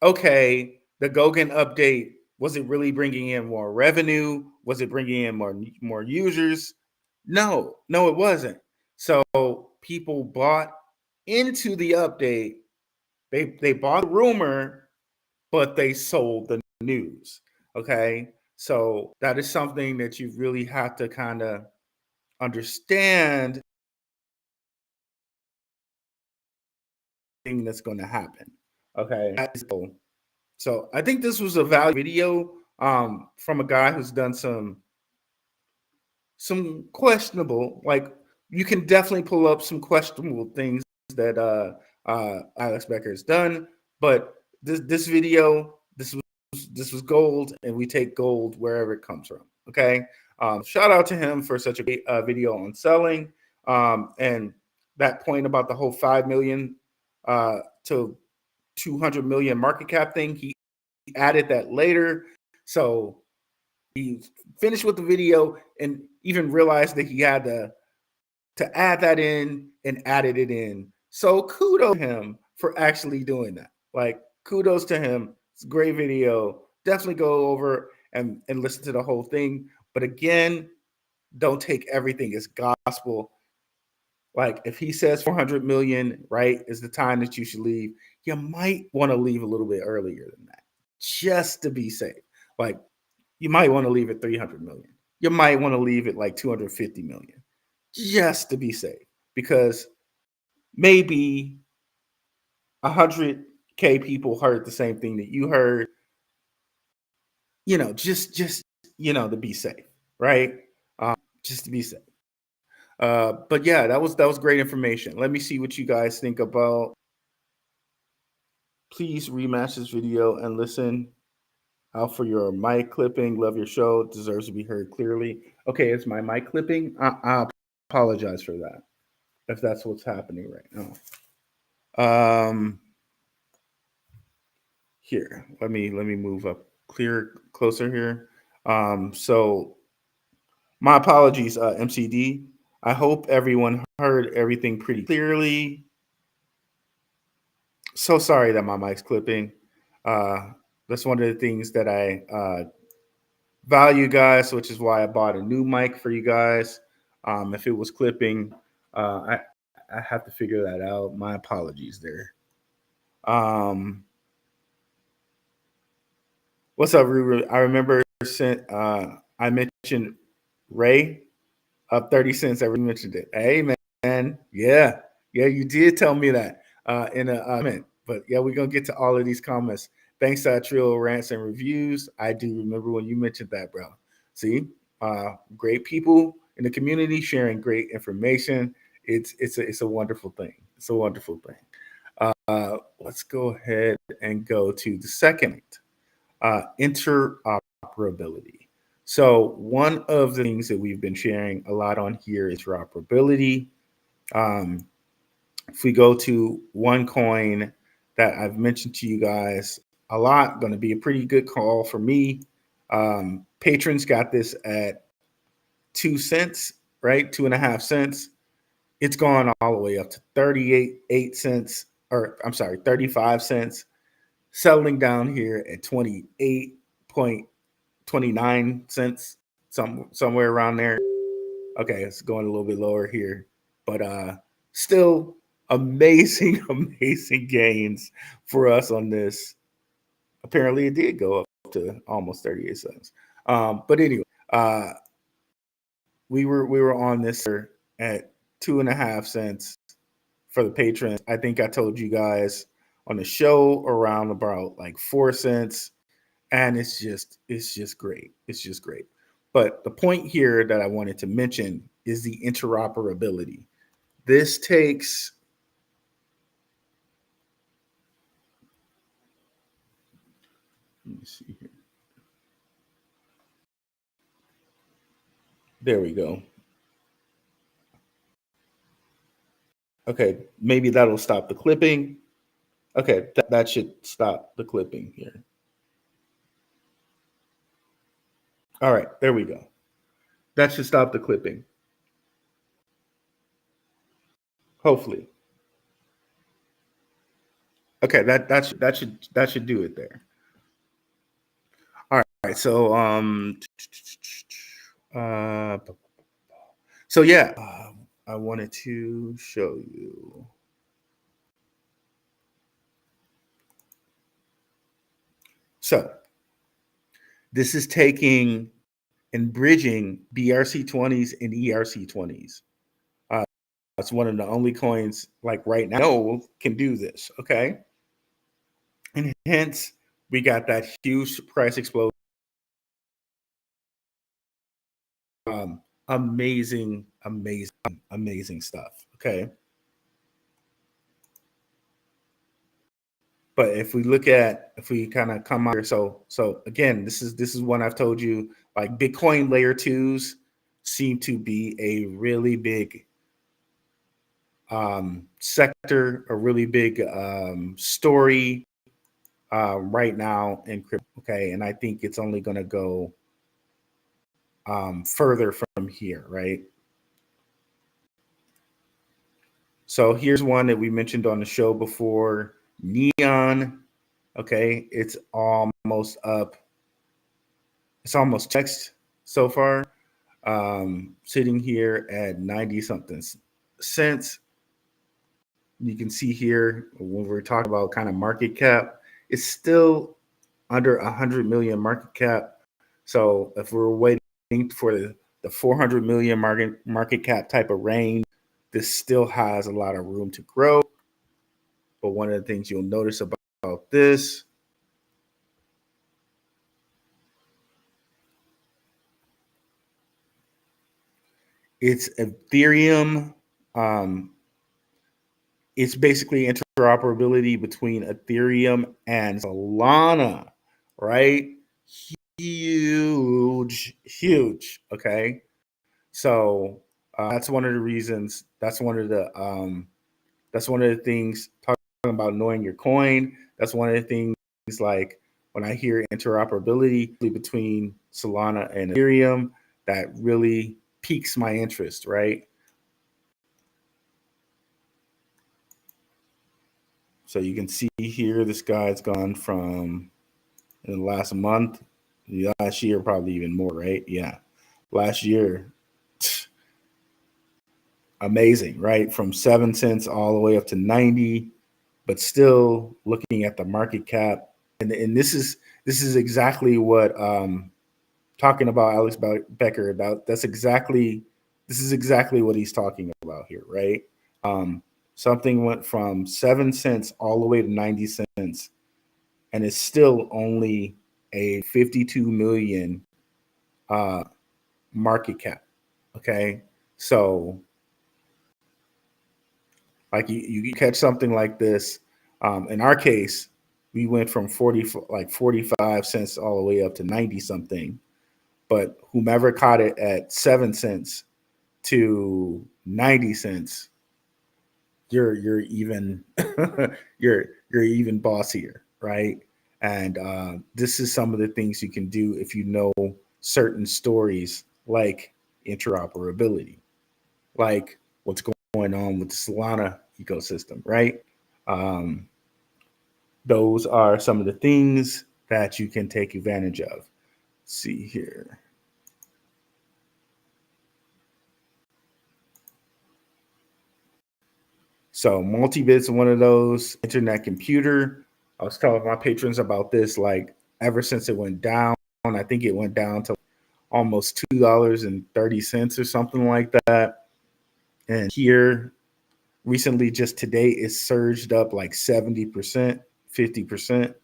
okay, the Goguen update, was it really bringing in more revenue? Was it bringing in more users? No, it wasn't. So people bought into the update. They bought the rumor, but they sold the news. Okay. So that is something that you really have to kind of understand thing that's going to happen. Okay. So I think this was a value video from a guy who's done some questionable, like you can definitely pull up some questionable things that Alex Becker has done, but this video, this was gold, and we take gold wherever it comes from. Okay, shout out to him for such a great video on selling, and that point about the whole 5 million to 200 million market cap thing. He added that later, so he finished with the video and even realized that he had to add that in and added it in. So kudos to him for actually doing that. Like, kudos to him. It's a great video. Definitely go over and listen to the whole thing. But again, don't take everything as gospel. Like, if he says 400 million, right, is the time that you should leave, you might want to leave a little bit earlier than that. just to be safe. Like, you might want to leave it 300 million. You might want to leave it like 250 million, just to be safe, because maybe 100K people heard the same thing that you heard. Just to be safe, right? Just to be safe. But yeah, that was great information. Let me see what you guys think about. Please rematch this video and listen out for your mic clipping. Love your show. It deserves to be heard clearly. Okay, it's my mic clipping. I apologize for that if that's what's happening right now. Here, let me move up closer here. So my apologies, MCD. I hope everyone heard everything pretty clearly. So sorry that my mic's clipping. That's one of the things that I value, guys, which is why I bought a new mic for you guys. If it was clipping, I have to figure that out. My apologies there. What's up, Ruru? I remember I mentioned Ray up 30 cents. I mentioned it. Hey, man. Yeah, you did tell me that in a comment. But yeah, we're going to get to all of these comments. Thanks to Trio Rants and Reviews. I do remember when you mentioned that, bro. See, great people in the community sharing great information. It's a wonderful thing. It's a wonderful thing. Let's go ahead and go to the second, interoperability. So one of the things that we've been sharing a lot on here is interoperability. If we go to one coin that I've mentioned to you guys a lot, going to be a pretty good call for me. Patrons got this at 2 cents, right? 2.5 cents. It's gone all the way up to 38 cents, or I'm sorry, 35 cents, settling down here at 28.29 cents, somewhere around there. Okay, it's going a little bit lower here, but still amazing, amazing gains for us on this. Apparently, it did go up to almost 38 cents. But anyway, we were on this at 2.5 cents for the patrons. I think I told you guys on the show around about like 4 cents, and it's just great. It's just great. But the point here that I wanted to mention is the interoperability. This takes let me see here. There we go. Okay, maybe that'll stop the clipping. Okay, that should stop the clipping here. All right, there we go. That should stop the clipping. Hopefully. Okay, that should do it there. All right, so yeah, I wanted to show you. So this is taking and bridging BRC20s and ERC20s. It's one of the only coins like right now can do this. Okay. And hence we got that huge price explosion. Amazing stuff. Okay. But if we kind of come out here, so again, this is one I've told you, like Bitcoin layer 2s seem to be a really big sector, a really big story right now in crypto. Okay. And I think it's only going to go further from here, right? So here's one that we mentioned on the show before, Neon. Okay, it's almost up. It's almost text so far. Sitting here at 90 something cents. You can see here when we're talking about kind of market cap, it's still under 100 million market cap. So if we're waiting for the 400 million market cap type of range, this still has a lot of room to grow. But one of the things you'll notice about this, it's Ethereum. It's basically interoperability between Ethereum and Solana, right? Huge, huge. Okay, so that's one of the reasons. That's one of the things talking about knowing your coin. That's one of the things like when I hear interoperability between Solana and Ethereum, that really piques my interest, right? So you can see here, this guy's gone from in the last month, last year, probably even more, right? Yeah. Last year, amazing, right? From 7 cents all the way up to 90, but still looking at the market cap. And this is exactly what talking about Alex Becker about. This is exactly what he's talking about here, right? Something went from 7 cents all the way to 90 cents, and it's still only a 52 million market cap. Okay, so like you catch something like this. In our case, we went from 45 cents all the way up to 90 something. But whomever caught it at 7 cents to 90 cents, you're even you're even bossier, right? And this is some of the things you can do if you know certain stories like interoperability, like what's going on with the Solana ecosystem, right? Um, those are some of the things that you can take advantage of. Let's see here. So multi-bit's one of those. Internet computer. I was telling my patrons about this like ever since it went down. I think it went down to almost $2.30 or something like that. And here recently, just today, it surged up like 70%, 50%.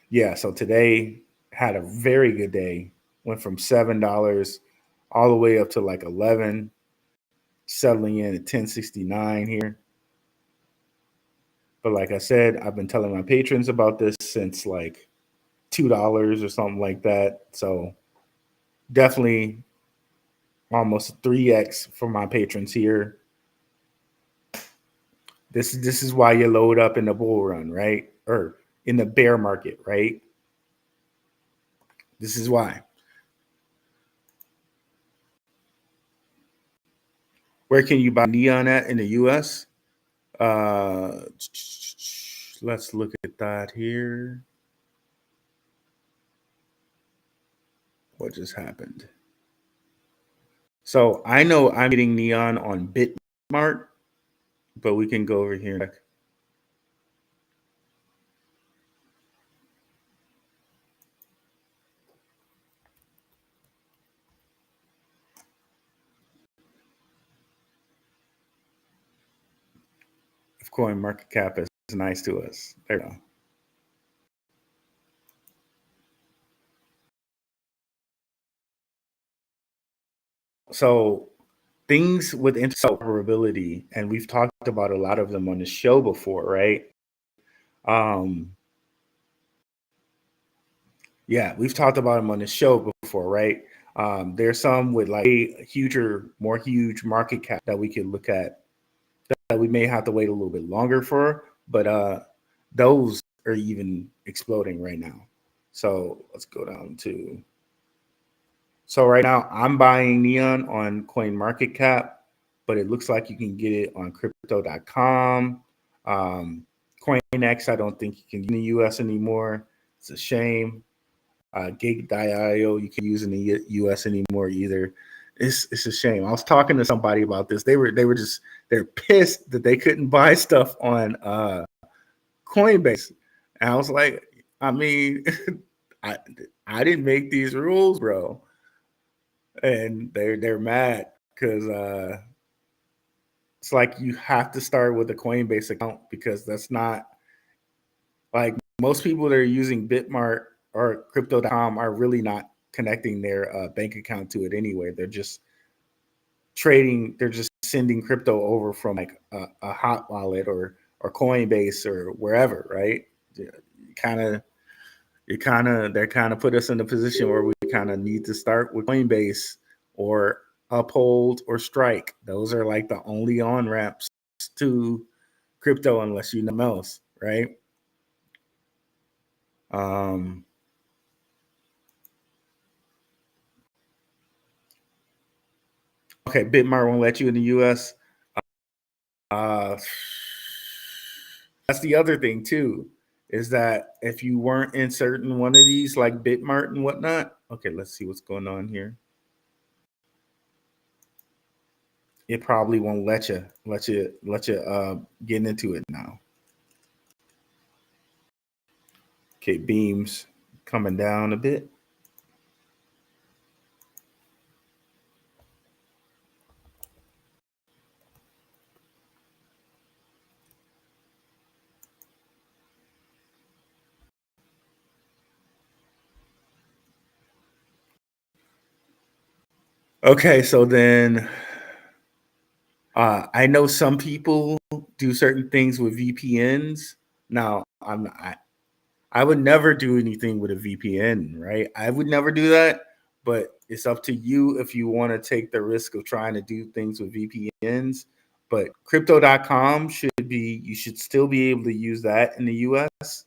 Yeah, so today had a very good day. Went from $7 all the way up to like 11, settling in at 1069 here. But like I said, I've been telling my patrons about this since like $2 or something like that. So definitely almost 3x for my patrons here. This is why you load up in the bull run, right? Or in the bear market, right? This is why. Where can you buy neon at in the US? Let's look at that here. What just happened? So I know I'm getting neon on Bitmart, but we can go over here and check. If coin market cap is nice to us. There we go. So things with interoperability, and we've talked about a lot of them on the show before, right? Yeah, we've talked about them on the show before, right? There's some with like a more huge market cap that we could look at that we may have to wait a little bit longer for, but those are even exploding right now. So let's go down to. So right now I'm buying neon on coin market cap, but it looks like you can get it on crypto.com. CoinX, I don't think you can use in the US anymore. It's a shame. Gig.io, you can use in the US anymore either. it's a shame. I was talking to somebody about this. They're pissed that they couldn't buy stuff on Coinbase. And I was like, I mean, I I didn't make these rules, bro. And they're mad because it's like you have to start with a Coinbase account because that's not like most people that are using Bitmart or crypto.com are really not connecting their bank account to it anyway. They're just trading, they're just sending crypto over from like a hot wallet or Coinbase or wherever, right? Kind of they're kind of put us in a position where we kind of need to start with Coinbase or Uphold or Strike. Those are like the only on ramps to crypto unless you know something else, right? Um, okay, Bitmart won't let you in the U.S. Uh, that's the other thing too, is that if you weren't in certain one of these like Bitmart and whatnot. Okay, let's see what's going on here. It probably won't let you get into it now. Okay, beams coming down a bit. Okay, so then I know some people do certain things with VPNs. Now, I would never do anything with a VPN, right? I would never do that, but it's up to you if you want to take the risk of trying to do things with VPNs. But crypto.com you should still be able to use that in the US.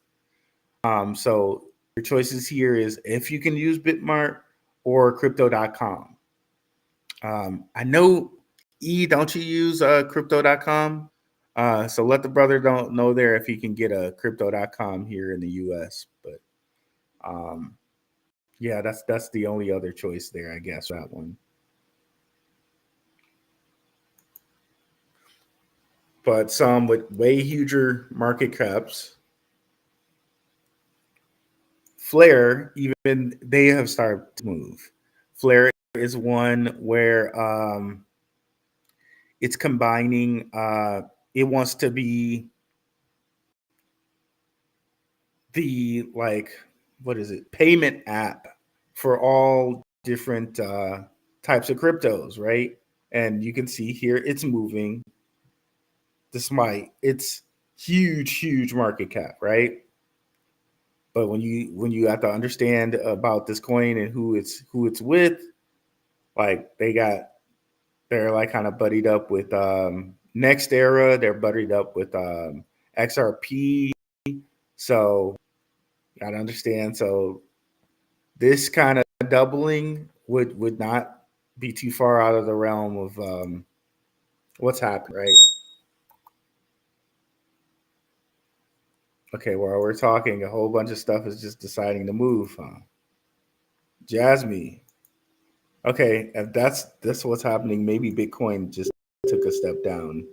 So your choices here is if you can use Bitmart or crypto.com. I know don't you use crypto.com? So let the brother don't know there if he can get a crypto.com here in the US. But yeah, that's the only other choice there, I guess, that one. But some with way huger market caps. Flare, even they have started to move. Flare is one where it's combining it wants to be the like what is it payment app for all different types of cryptos, right? And you can see here it's moving despite its huge market cap, right? But when you have to understand about this coin and who it's with, like they're like kind of buddied up with Next Era, they're buddied up with XRP. So you gotta understand. So this kind of doubling would not be too far out of the realm of what's happened, right? Okay, while we're talking, a whole bunch of stuff is just deciding to move, huh? Jasmine. Okay, if that's what's happening, maybe Bitcoin just took a step down.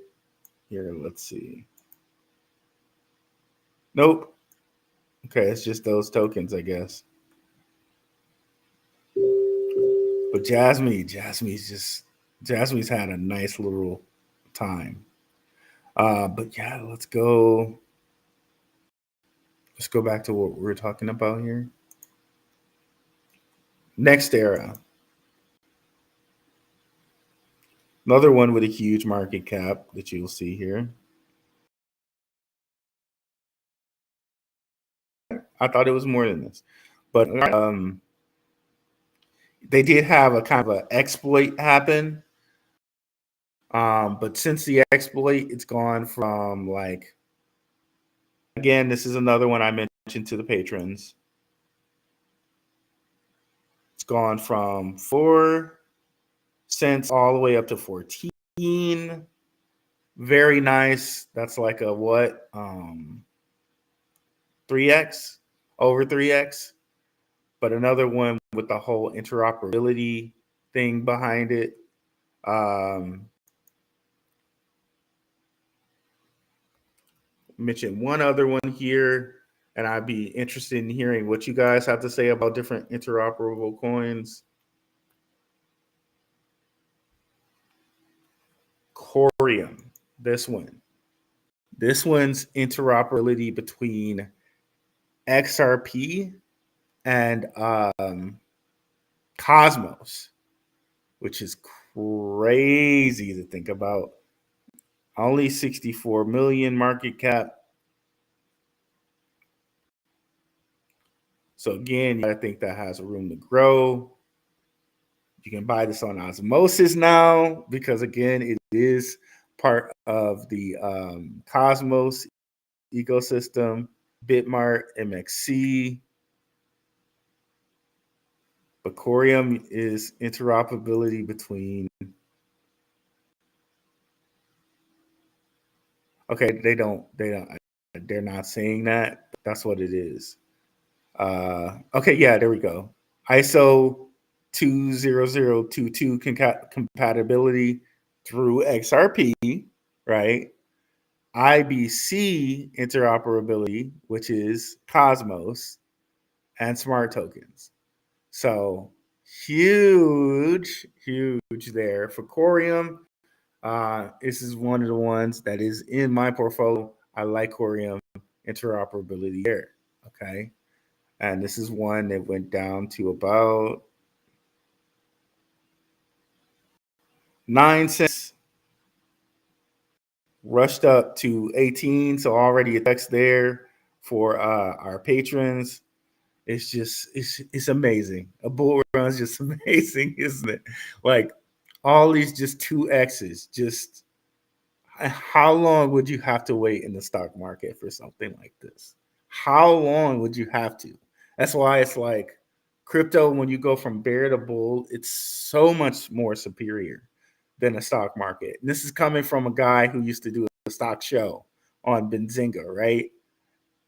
Here, let's see. Nope. Okay, it's just those tokens, I guess. But Jasmine's had a nice little time. But yeah, let's go back to what we're talking about here. Next Era. Another one with a huge market cap that you'll see here. I thought it was more than this. But they did have a kind of an exploit happen. But since the exploit, it's gone from like, again, this is another one I mentioned to the patrons. It's gone from 4 cents all the way up to 14. Very nice. That's like a what? 3x, over 3x. But another one with the whole interoperability thing behind it. Mention one other one here, and I'd be interested in hearing what you guys have to say about different interoperable coins. Corium, this one. This one's interoperability between XRP and Cosmos, which is crazy to think about. Only 64 million market cap. So again, I think that has room to grow. You can buy this on osmosis now because again, it is part of the Cosmos ecosystem. Bitmart, MXC. But Corium is interoperability between. Okay, they're not saying that. That's what it is. Okay, yeah, there we go. ISO 20022 compatibility through XRP, right? IBC interoperability, which is Cosmos, and smart tokens. So huge there for Corium. This is one of the ones that is in my portfolio. I like Corium interoperability there. Okay. And this is one that went down to about 9 cents, rushed up to 18. So already a text there for our patrons. It's just, it's amazing. A bull run is just amazing, isn't it? Like all these just 2X's, just how long would you have to wait in the stock market for something like this? How long would you have to? That's why it's like crypto, when you go from bear to bull, it's so much more superior than a stock market. And this is coming from a guy who used to do a stock show on Benzinga, right?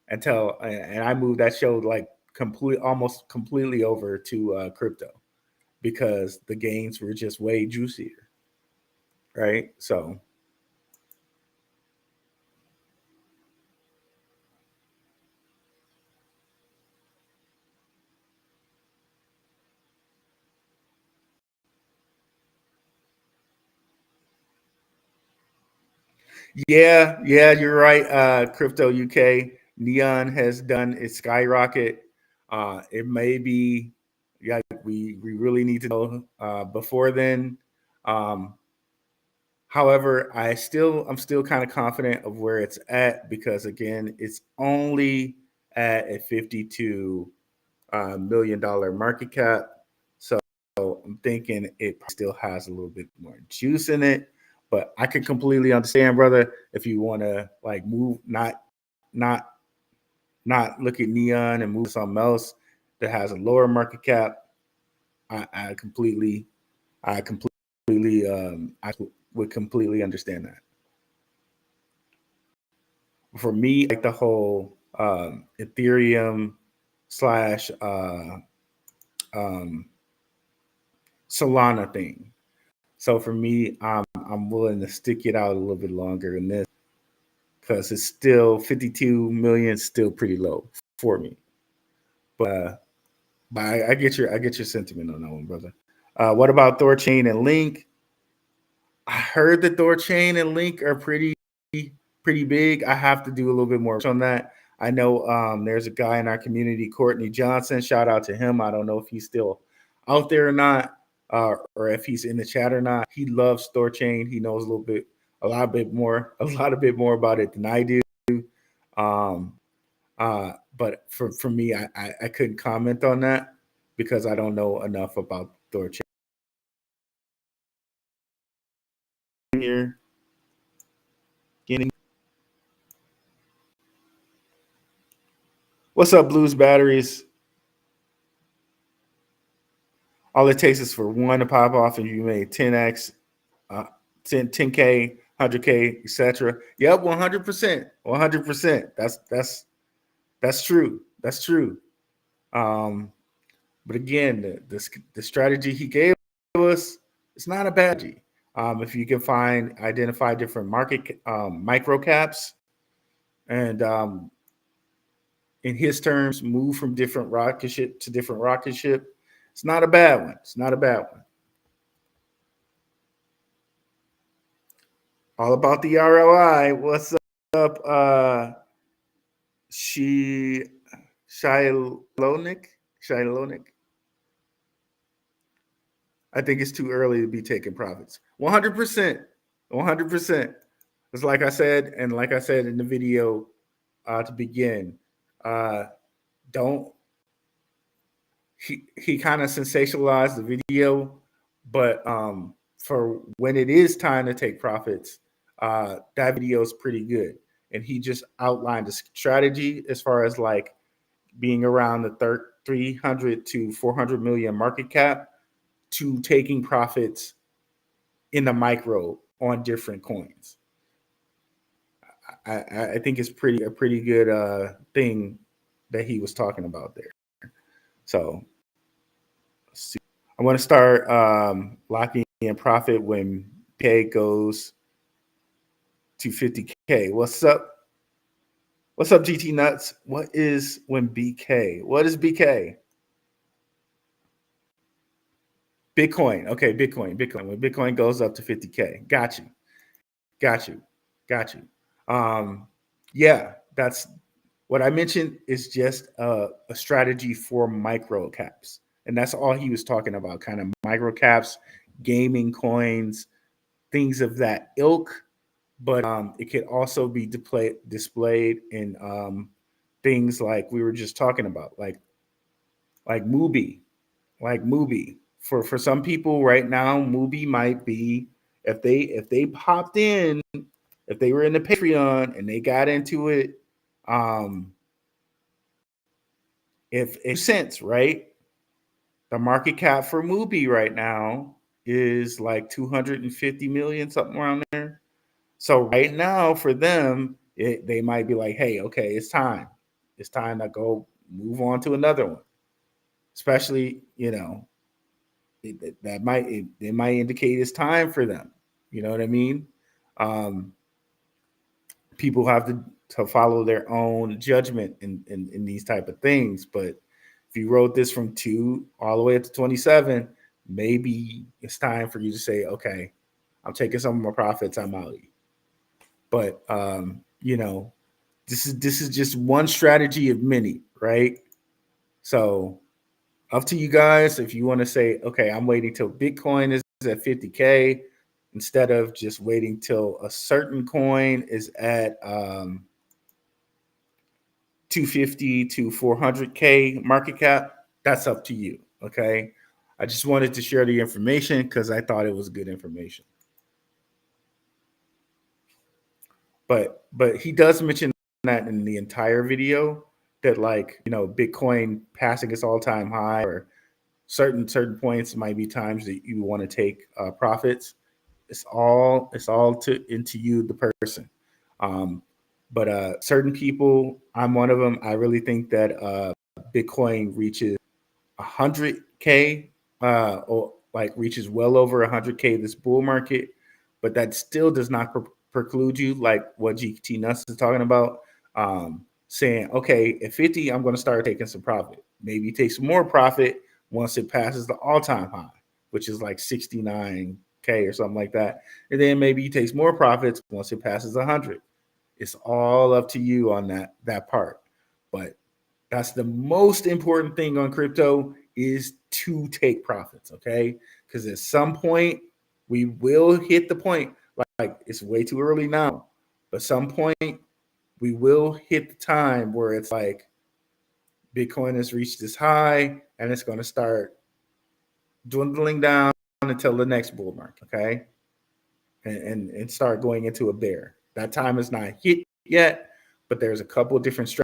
And I moved that show like almost completely over to crypto because the gains were just way juicier, right? So yeah, you're right. Crypto UK Neon has done its skyrocket. It may be, yeah, we really need to know before then. Um, However, I'm still kind of confident of where it's at because again, it's only at a $52 million market cap. So I'm thinking it still has a little bit more juice in it. But I can completely understand, brother, if you want to like move, not look at Neon and move to something else that has a lower market cap. I completely, I would completely understand that. For me, like the whole Ethereum slash um, Solana thing. So for me, I'm willing to stick it out a little bit longer than this because it's still 52 million, still pretty low for me. But I get your sentiment on that one, brother. What about Thorchain and Link? I heard that Thorchain and Link are pretty big. I have to do a little bit more on that. I know there's a guy in our community, Courtney Johnson. Shout out to him. I don't know if he's still out there or not, or if he's in the chat or not. He loves Thorchain. He knows a lot bit more about it than I do. Um, but for me, I couldn't comment on that because I don't know enough about Thorchain. Here, getting. What's up, Blues Batteries? All it takes is for one to pop off, and you made 10x, 10K, 100K, etc. Yep, 100%, 100%. That's true. That's true. But again, the strategy he gave us, it's not a bad strategy. If you can identify different market micro caps, and in his terms, move from different rocket ship to different rocket ship, it's not a bad one. It's not a bad one. All about the ROI. What's up? Shilonik. I think it's too early to be taking profits. 100%. 100%. It's like I said, and like I said in the video to begin, don't. He kind of sensationalized the video, but for when it is time to take profits, that video is pretty good. And he just outlined a strategy as far as like being around the 300 to 400 million market cap to taking profits in the micro on different coins. I think it's a pretty good thing that he was talking about there. So let's see. I want to start locking in profit when K goes to 50K. What's up? What's up, GT Nuts? What is when BK? What is BK? Bitcoin. Okay, Bitcoin. When Bitcoin goes up to 50K. Got you. Yeah, that's what I mentioned is just a strategy for micro caps. And that's all he was talking about, kind of micro caps, gaming coins, things of that ilk. But it could also be displayed in things like we were just talking about, like Mubi. For some people right now, Mubi might be if they popped in, if they were in the Patreon and they got into it, if it sense right, the market cap for Mubi right now is like 250 million, something around there. So right now for them, they might be like, hey, okay, it's time to go move on to another one. Especially, it might indicate it's time for them. You know what I mean? People have to follow their own judgment in these type of things. But if you wrote this from 2 all the way up to 27, maybe it's time for you to say, okay, I'm taking some of my profits, I'm out. But this is just one strategy of many, right? So up to you guys if you want to say, okay, I'm waiting till Bitcoin is at 50K instead of just waiting till a certain coin is at 250 to 400K market cap. That's up to you. Okay. I just wanted to share the information because I thought it was good information. But he does mention that in the entire video that, like, Bitcoin passing its all-time high, or certain points might be times that you want to take profits. It's all into you, the person. But certain people, I'm one of them. I really think that Bitcoin reaches 100K or like reaches well over 100K this bull market, but that still does not preclude you, like what GT Nuts is talking about, saying, okay, at 50, I'm going to start taking some profit. Maybe take some more profit once it passes the all-time high, which is like 69K or something like that. And then maybe he takes more profits once it passes 100. It's all up to you on that part. But that's the most important thing on crypto, is to take profits, okay? Because at some point, we will hit the point, like it's way too early now, but some point, we will hit the time where it's like Bitcoin has reached this high and it's going to start dwindling down until the next bull market, okay? And start going into a bear. That time is not hit yet, but there's a couple of different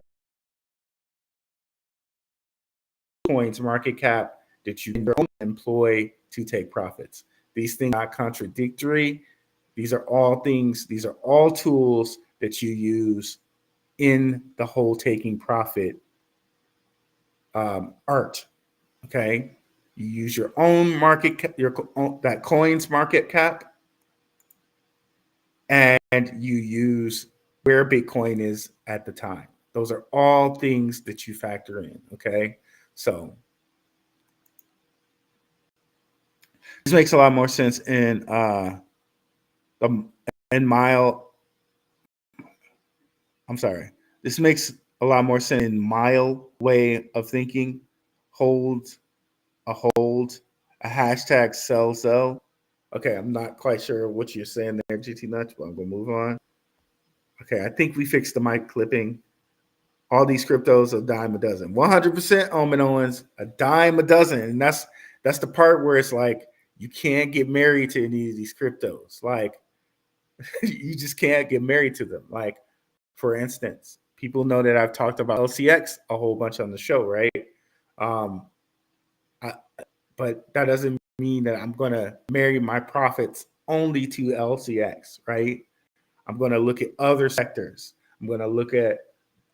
coins market cap that you can employ to take profits. These things are not contradictory. These are all things, these are all tools that you use in the whole taking profit art. Okay. You use your own market, that coin's market cap, and you use where Bitcoin is at the time. Those are all things that you factor in. Okay, so this makes a lot more sense in the in mile. I'm sorry. This makes a lot more sense in mile way of thinking. Hold, a hashtag sell. Okay, I'm not quite sure what you're saying there, GT Nuts, but I'm gonna move on. Okay, I think we fixed the mic clipping. All these cryptos, a dime a dozen. 100% Omen Owens, a dime a dozen. And that's the part where it's like you can't get married to any of these cryptos. Like you just can't get married to them. Like, for instance, people know that I've talked about LCX a whole bunch on the show, right? Um, I, but that doesn't mean that I'm going to marry my profits only to LCX, right? I'm going to look at other sectors. I'm going to look at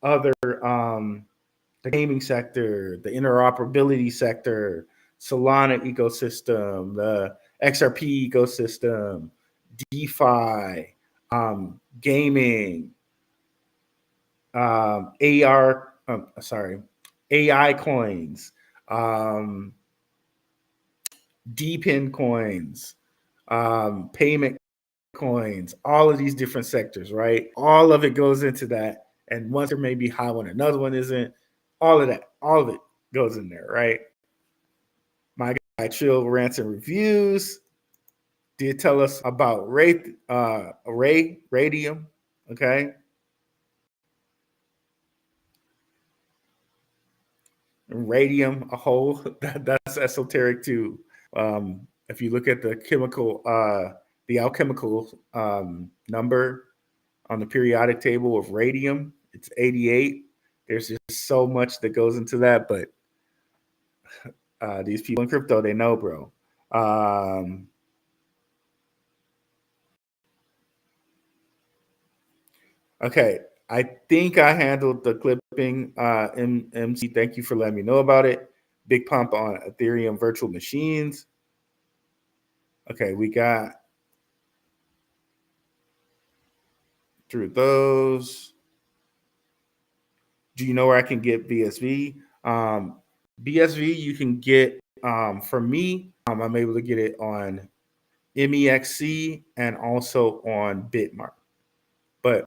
other, the gaming sector, the interoperability sector, Solana ecosystem, the XRP ecosystem, DeFi, gaming, AR, AI coins, DPIN coins, payment coins, all of these different sectors, right? All of it goes into that. And one there may be high one, another one isn't. All of that, all of it goes in there, right? My guy Chill Rants and Reviews did tell us about radium, okay? Radium, a whole, that's esoteric too. If you look at the chemical, the alchemical number on the periodic table of radium, it's 88. There's just so much that goes into that, but these people in crypto, they know, bro. Okay, I think I handled the clipping. MC, thank you for letting me know about it. Big pump on Ethereum virtual machines. Okay, we got through those. Do you know where I can get BSV? BSV, you can get, for me, I'm able to get it on MEXC and also on Bitmark. But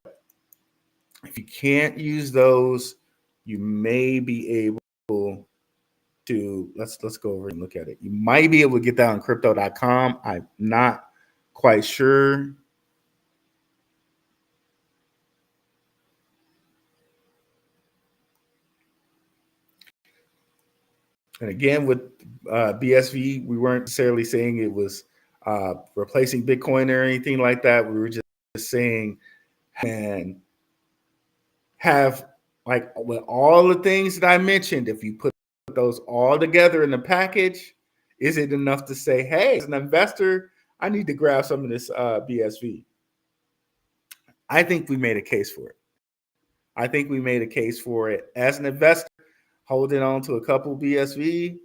if you can't use those, you may be able to, let's go over and look at it. You might be able to get that on crypto.com. I'm not quite sure. And again, with BSV, we weren't necessarily saying it was replacing Bitcoin or anything like that. We were just saying, and have, like, with all the things that I mentioned, if you put those all together in the package, is it enough to say, hey, as an investor, I need to grab some of this BSV? I think we made a case for it. I think we made a case for it. As an investor, holding on to a couple BSV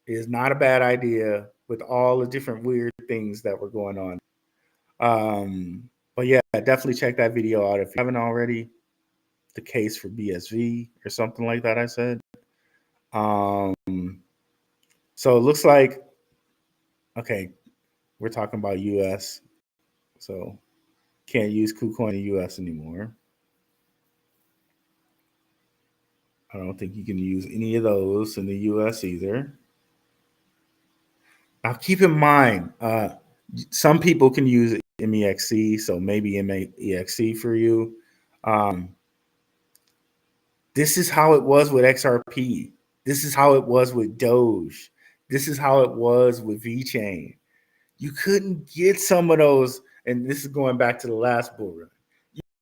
is not a bad idea with all the different weird things that were going on. But yeah, definitely check that video out if you haven't already. The case for BSV or something like that, I said. So it looks like, okay, we're talking about US. So can't use KuCoin in the US anymore. I don't think you can use any of those in the US either. Now keep in mind, some people can use MEXC, so maybe MEXC for you. This is how it was with XRP. This is how it was with Doge. This is how it was with VeChain. You couldn't get some of those, and this is going back to the last bull run.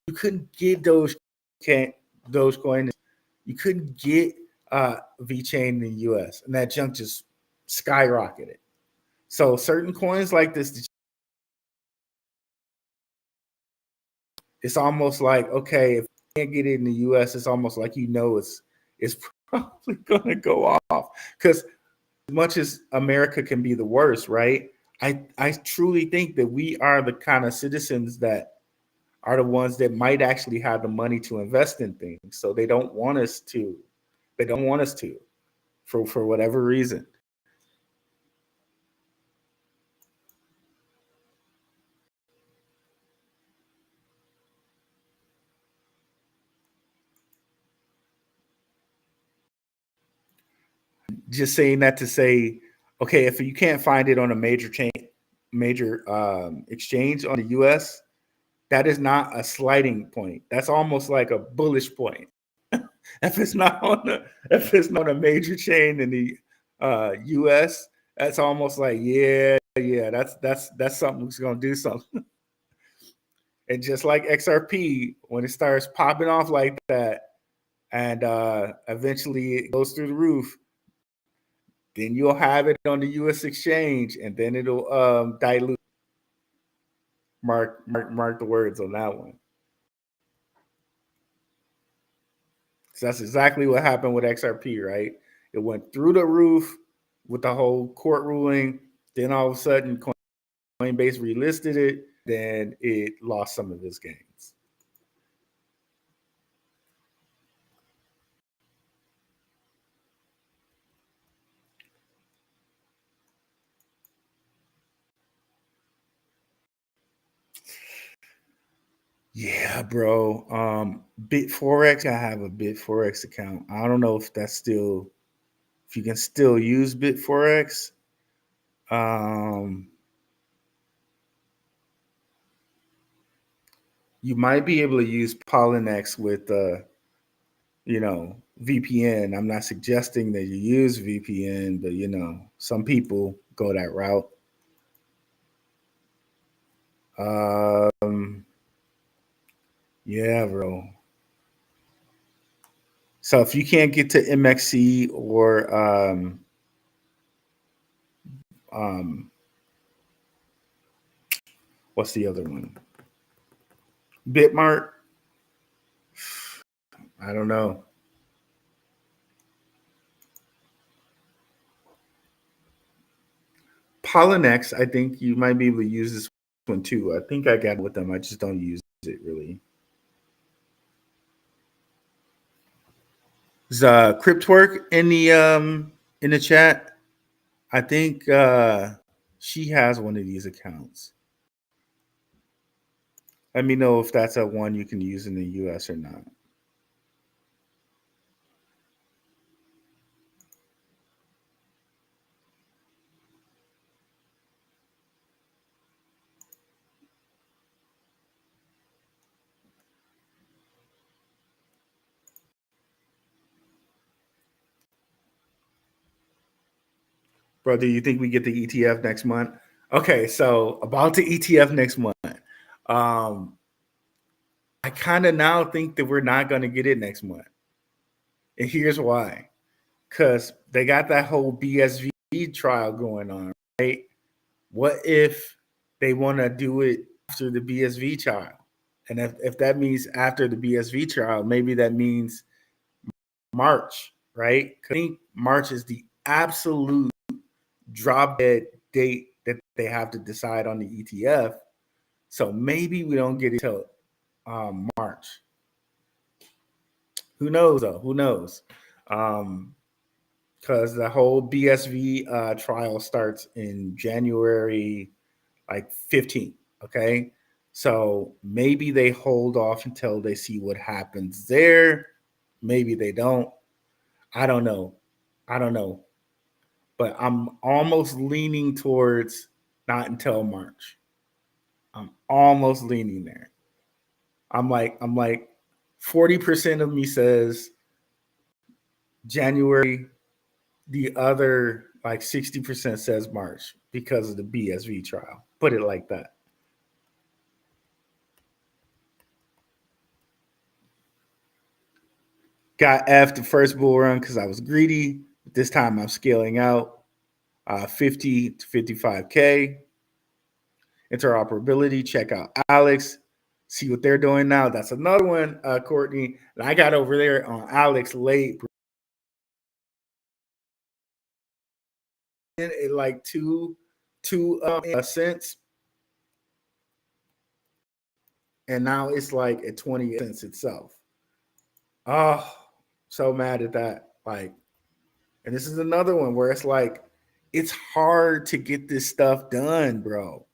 You couldn't get Dogecoin. You couldn't get VeChain in the US, and that junk just skyrocketed. So certain coins like this, it's almost like, okay, if you can't get it in the US, it's almost like it's probably gonna go off. Because much as America can be the worst, right? I truly think that we are the kind of citizens that are the ones that might actually have the money to invest in things. So they don't want us to. They don't want us to, for whatever reason. Just saying that to say, okay, if you can't find it on a major exchange on the U.S., that is not a sliding point. That's almost like a bullish point. If it's not a major chain in the U.S., that's almost like yeah, that's something that's gonna do something. And just like XRP, when it starts popping off like that, and eventually it goes through the roof, then you'll have it on the U.S. exchange, and then it'll dilute. Mark the words on that one. So that's exactly what happened with XRP, right? It went through the roof with the whole court ruling. Then all of a sudden, Coinbase relisted it. Then it lost some of its gains. Yeah, bro. BitForex. I have a BitForex account. I don't know if if you can still use BitForex. You might be able to use Polynex with VPN. I'm not suggesting that you use VPN, but some people go that route. Yeah, bro. So if you can't get to MXC or um, what's the other one? Bitmart. I don't know. Polynex, I think you might be able to use this one too. I think I got it with them. I just don't use it really. Is Cryptwork in the chat? I think she has one of these accounts. Let me know if that's a one you can use in the US or not. Bro, do you think we get the ETF next month? Okay, so about the ETF next month. Um, I kind of now think that we're not going to get it next month. And here's why. Because they got that whole BSV trial going on, right? What if they want to do it after the BSV trial? And if that means after the BSV trial, maybe that means March, right? I think March is the absolute drop dead date that they have to decide on the ETF. So maybe we don't get it till March. Who knows though? Who knows? Because the whole BSV trial starts in January, like 15th. Okay, so maybe they hold off until they see what happens there. Maybe they don't. I don't know. I don't know. But I'm almost leaning towards not until March. I'm almost leaning there. I'm like 40% of me says January. The other like 60% says March because of the BSV trial. Put it like that. Got F the first bull run because I was greedy. This time I'm scaling out 50 to 55K. Interoperability. Check out Alex. See what they're doing now. That's another one, Courtney. And I got over there on Alex late, at like two cents, and now it's like at 20 cents itself. Oh, so mad at that. Like, and this is another one where it's like, it's hard to get this stuff done, bro.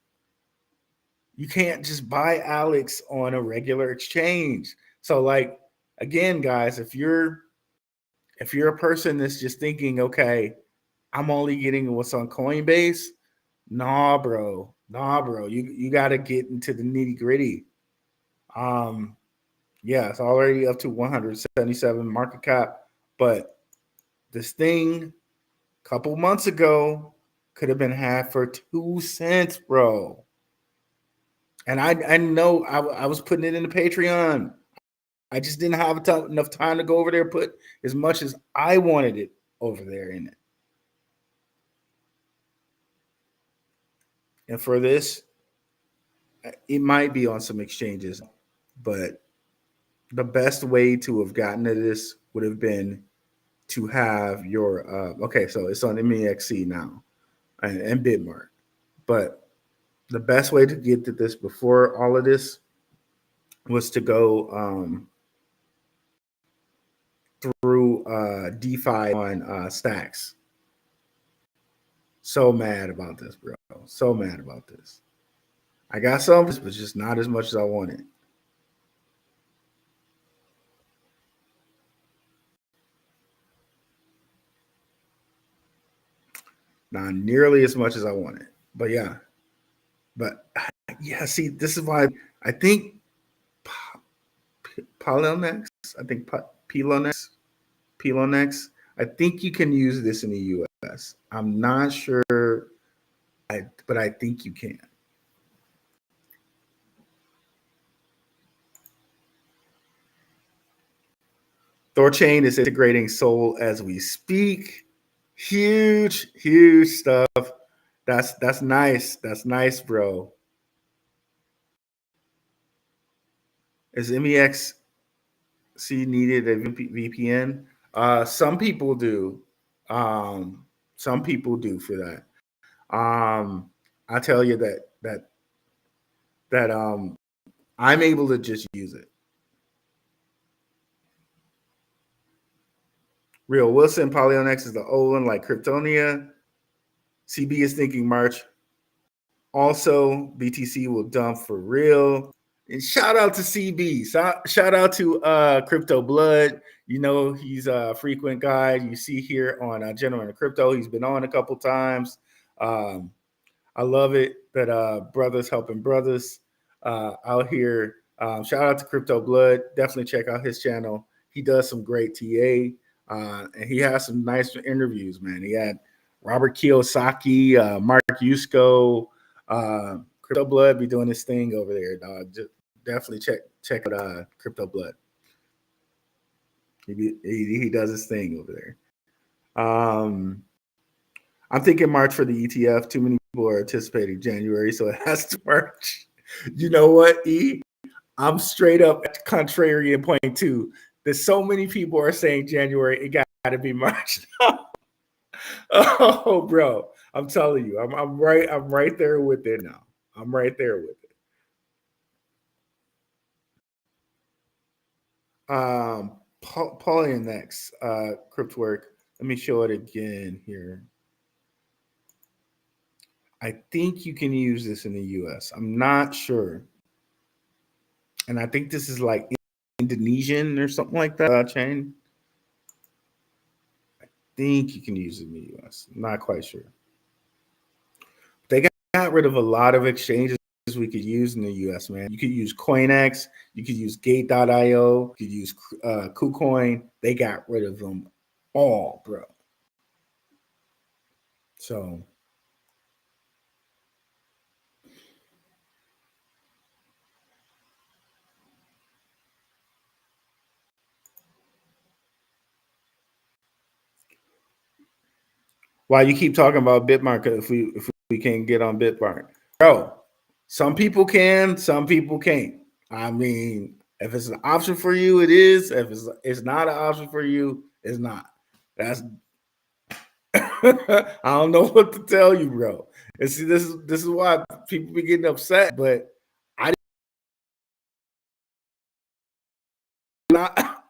You can't just buy Alex on a regular exchange. So, like, again, guys, if you're a person that's just thinking, okay, I'm only getting what's on Coinbase, nah, bro. Nah, bro. You gotta get into the nitty-gritty. Yeah, it's already up to 177 market cap, but this thing a couple months ago could have been had for 2 cents, bro. And I know I was putting it in the Patreon. I just didn't have enough time to go over there and put as much as I wanted it over there in it. And for this, it might be on some exchanges, but the best way to have gotten to this would have been to have your okay, so it's on MEXC now and Bitmark. But the best way to get to this before all of this was to go through DeFi on Stacks. So mad about this, bro. So mad about this. I got some, but just not as much as I wanted. Not nearly as much as I wanted. But yeah. But yeah, see, this is why I think Polynex, I think Pilonex, I think you can use this in the US. I'm not sure, but I think you can. Thorchain is integrating Sol as we speak. Huge stuff. That's nice. That's nice, bro. Is MEXC needed a VPN? Some people do. Some people do for that. I tell you that I'm able to just use it. Real Wilson, Polynex is the old one, like Kryptonia. CB is thinking March. Also, BTC will dump for real. And shout out to CB. Shout out to Crypto Blood. You know, he's a frequent guy you see here on Gentleman of Crypto. He's been on a couple times. I love it that brothers helping brothers out here. Shout out to Crypto Blood. Definitely check out his channel. He does some great TA. And he has some nice interviews, man. He had Robert Kiyosaki, Mark Yusko, Crypto Blood be doing his thing over there, dog. Just definitely check out Crypto Blood. He does his thing over there. I'm thinking March for the ETF. Too many people are anticipating January, so it has to March. You know what, E? I'm straight up contrarian point two. There's so many people are saying January. It got to be March. Oh, bro, I'm telling you, I'm right there with it now. I'm right there with it. Polynex, Cryptwork. Let me show it again here. I think you can use this in the US. I'm not sure. And I think this is like Indonesian or something like that chain. I think you can use it in the US. I'm not quite sure. They got rid of a lot of exchanges we could use in the US, man. You could use CoinX, you could use Gate.io, you could use KuCoin. They got rid of them all, bro. So why you keep talking about Bitmark if we can't get on Bitmark, bro? Some people can, some people can't. I mean, if it's an option for you, it is. If it's not an option for you, it's not. I don't know what to tell you, bro. And see, this is why people be getting upset. But I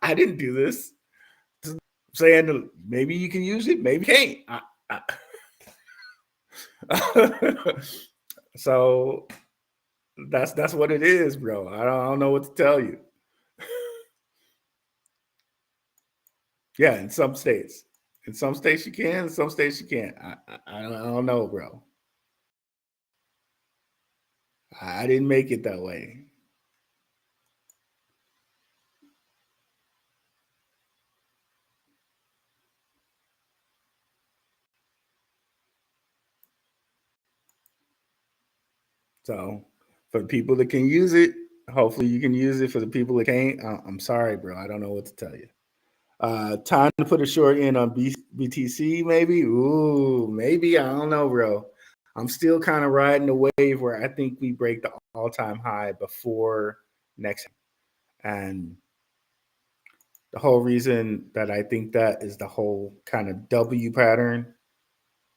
I didn't do this. Saying maybe you can use it, maybe you can't. So that's what it is, bro. I don't know what to tell you. Yeah, in some states you can, in some states you can't. I don't know, bro. I didn't make it that way. So for the people that can use it, hopefully you can use it. For the people that can't, I'm sorry, bro. I don't know what to tell you. Time to put a short in on BTC, maybe. Ooh, maybe. I don't know, bro. I'm still kind of riding the wave where I think we break the all-time high before next. And the whole reason that I think that is the whole kind of W pattern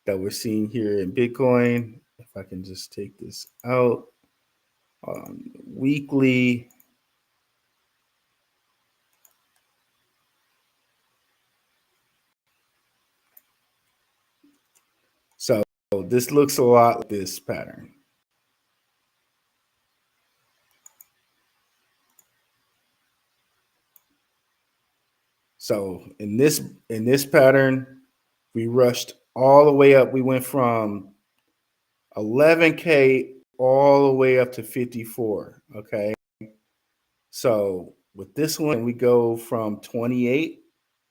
that we're seeing here in Bitcoin. If I can just take this out. Weekly. So this looks a lot like this pattern. So in this pattern, we rushed all the way up. We went from 11K all the way up to 54. Okay. So with this one, we go from 28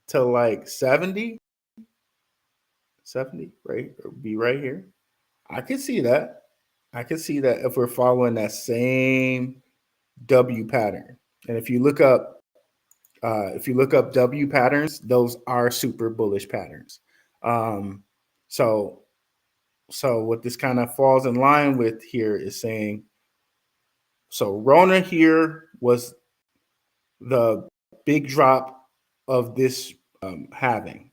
to like 70, right? Or be right here. I can see that. I can see that if we're following that same W pattern. And if you look up W patterns, those are super bullish patterns. So what this kind of falls in line with here is saying, so Rona here was the big drop of this halving.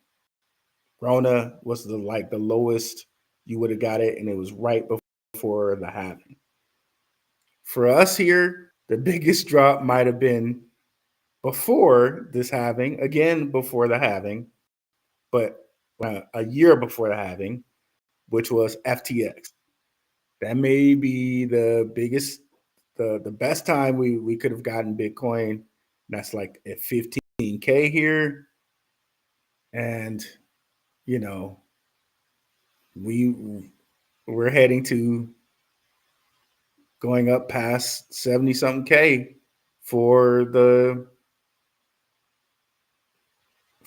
Rona was the lowest you would have got it, and it was right before the halving. For us here, the biggest drop might have been before this halving, again before the halving, but a year before the halving, which was FTX. That may be the biggest, the best time we could have gotten Bitcoin. That's like at 15K here. And, you know, we're heading to going up past 70 something K for the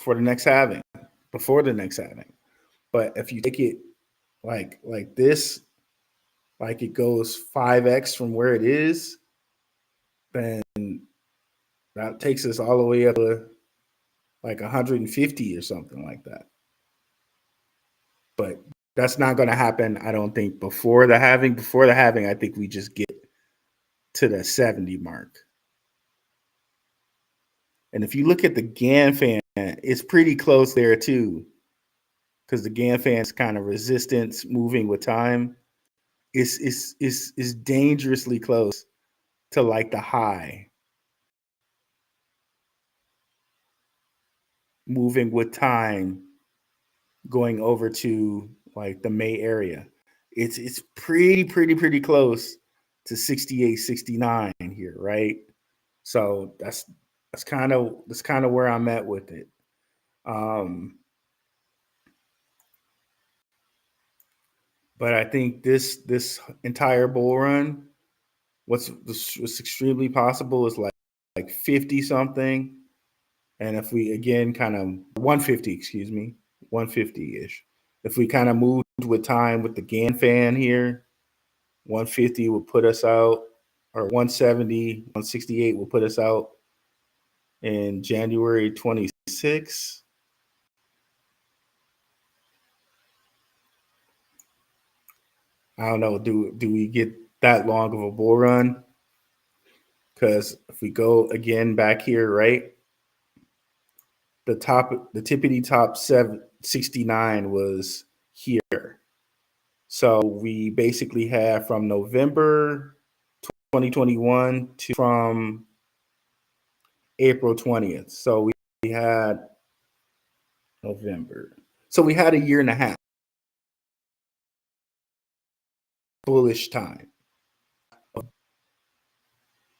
next halving, before the next halving. But if you take it like this, like it goes 5x from where it is, then that takes us all the way up to like 150 or something like that. But that's not going to happen, I don't think, before the halving. Before the halving, I think we just get to the 70 mark. And if you look at the GAN-FAN, it's pretty close there too, because the GAN-FAN's kind of resistance moving with time is dangerously close to like the high moving with time going over to like the May area. It's pretty close to 68, 69 here, right? So that's kind of where I'm at with it. But I think this entire bull run, what's extremely possible is like 50 something. And if we again kind of 150, 150-ish. If we kind of moved with time with the GAN-FAN here, 150 will put us out, or 170, 168 will put us out in January 26. I don't know. Do we get that long of a bull run? Because if we go again back here, right? The tippity top 69 was here. So we basically had from November 2021 to from April 20th. So we had November. So we had a year and a half bullish time.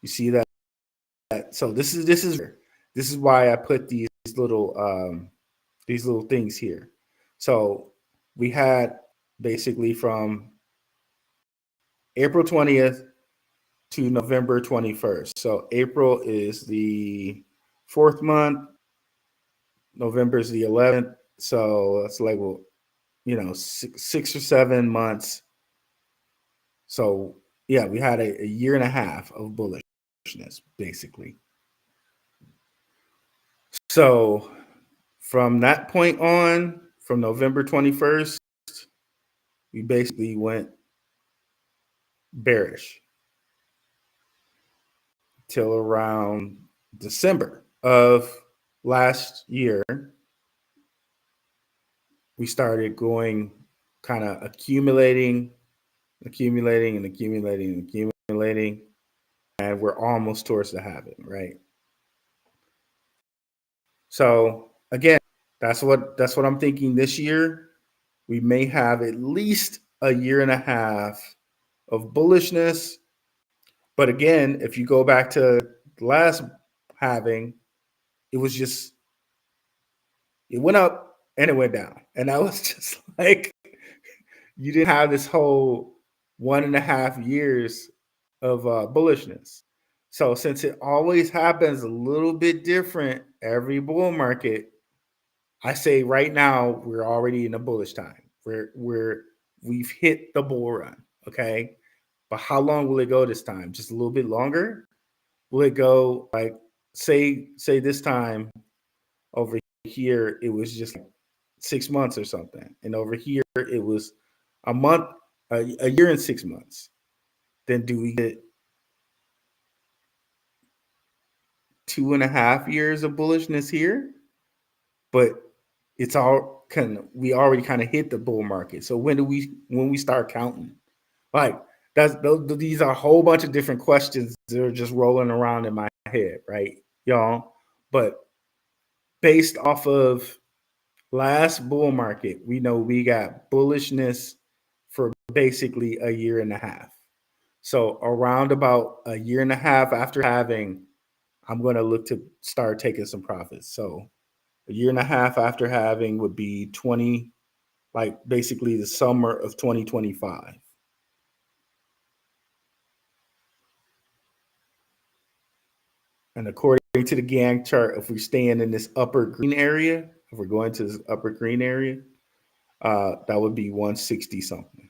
You see that? So this is why I put these little things here. So we had basically from April 20th to November 21st. So April is the 4th month, November is the 11th. So that's like, well, 6 or 7 months. So yeah, we had a year and a half of bullishness, basically. So from that point on, from November 21st, we basically went bearish till around December of last year. We started going kind of accumulating, and we're almost towards the halving, right? So again, that's what I'm thinking this year. We may have at least a year and a half of bullishness. But again, if you go back to the last halving, it was just, it went up and it went down. And that was just like, you didn't have this whole 1.5 years of bullishness. So since it always happens a little bit different every bull market, I say right now we're already in a bullish time. We've hit the bull run. Okay. But how long will it go this time? Just a little bit longer? Will it go like, say this time over here it was just like 6 months or something, and over here it was a month, a year and 6 months? Then do we get 2.5 years of bullishness here? But it's all we already kind of hit the bull market. So when we start counting? Like, these are a whole bunch of different questions that are just rolling around in my head, right, y'all? But based off of last bull market, we know we got bullishness for basically a year and a half. So around about a year and a half after halving, I'm going to look to start taking some profits. So a year and a half after halving would be like basically the summer of 2025. And according to the Gantt chart, if we're staying in this upper green area, if we're going to this upper green area, that would be 160 something.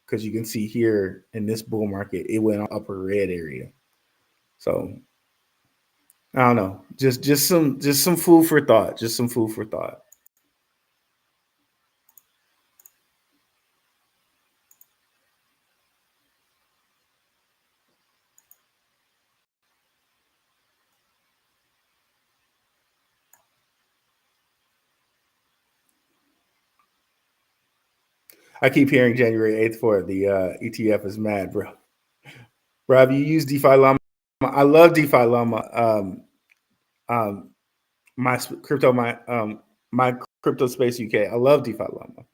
Because you can see here in this bull market, it went on upper red area. So I don't know, just some food for thought, just some food for thought. I keep hearing January 8th for it. The ETF is mad, bro. Bro, have you used DeFi Llama? I love DeFi Llama. My crypto space UK. I love DeFi Llama.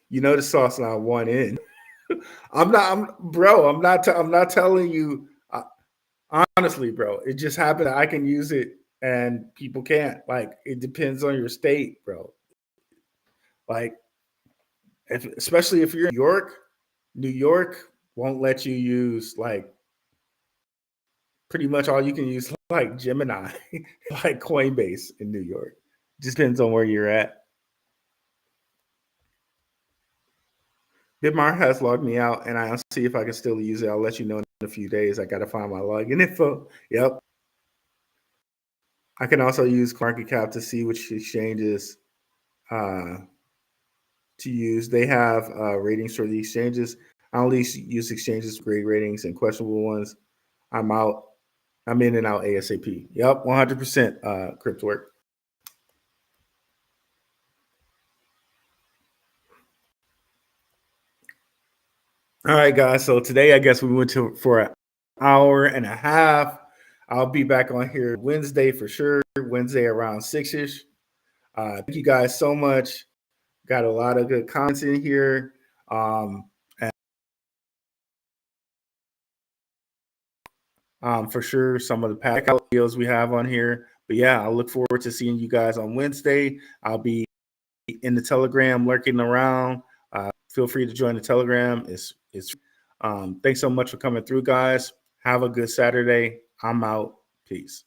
You know the sauce now one in. I'm not telling you. Honestly, bro, it just happened. I can use it and people can't. Like, it depends on your state, bro. Like, especially if you're in New York won't let you use, like, pretty much all you can use, like Gemini, like Coinbase in New York. Just depends on where you're at. Bitmar has logged me out, and I'll see if I can still use it. I'll let you know in a few days. I got to find my login info. Yep. I can also use CoinMarketCap to see which exchanges to use. They have ratings for the exchanges. I only use exchanges with great ratings and questionable ones. I'm out. I'm in and out ASAP. Yep, 100% crypt work. All right, guys. So today, I guess we went for an hour and a half. I'll be back on here Wednesday for sure. Wednesday around 6ish. Thank you guys so much. Got a lot of good comments in here. For sure, some of the pack out videos we have on here. But yeah, I look forward to seeing you guys on Wednesday. I'll be in the Telegram lurking around. Feel free to join the Telegram. Thanks so much for coming through, guys. Have a good Saturday. I'm out. Peace.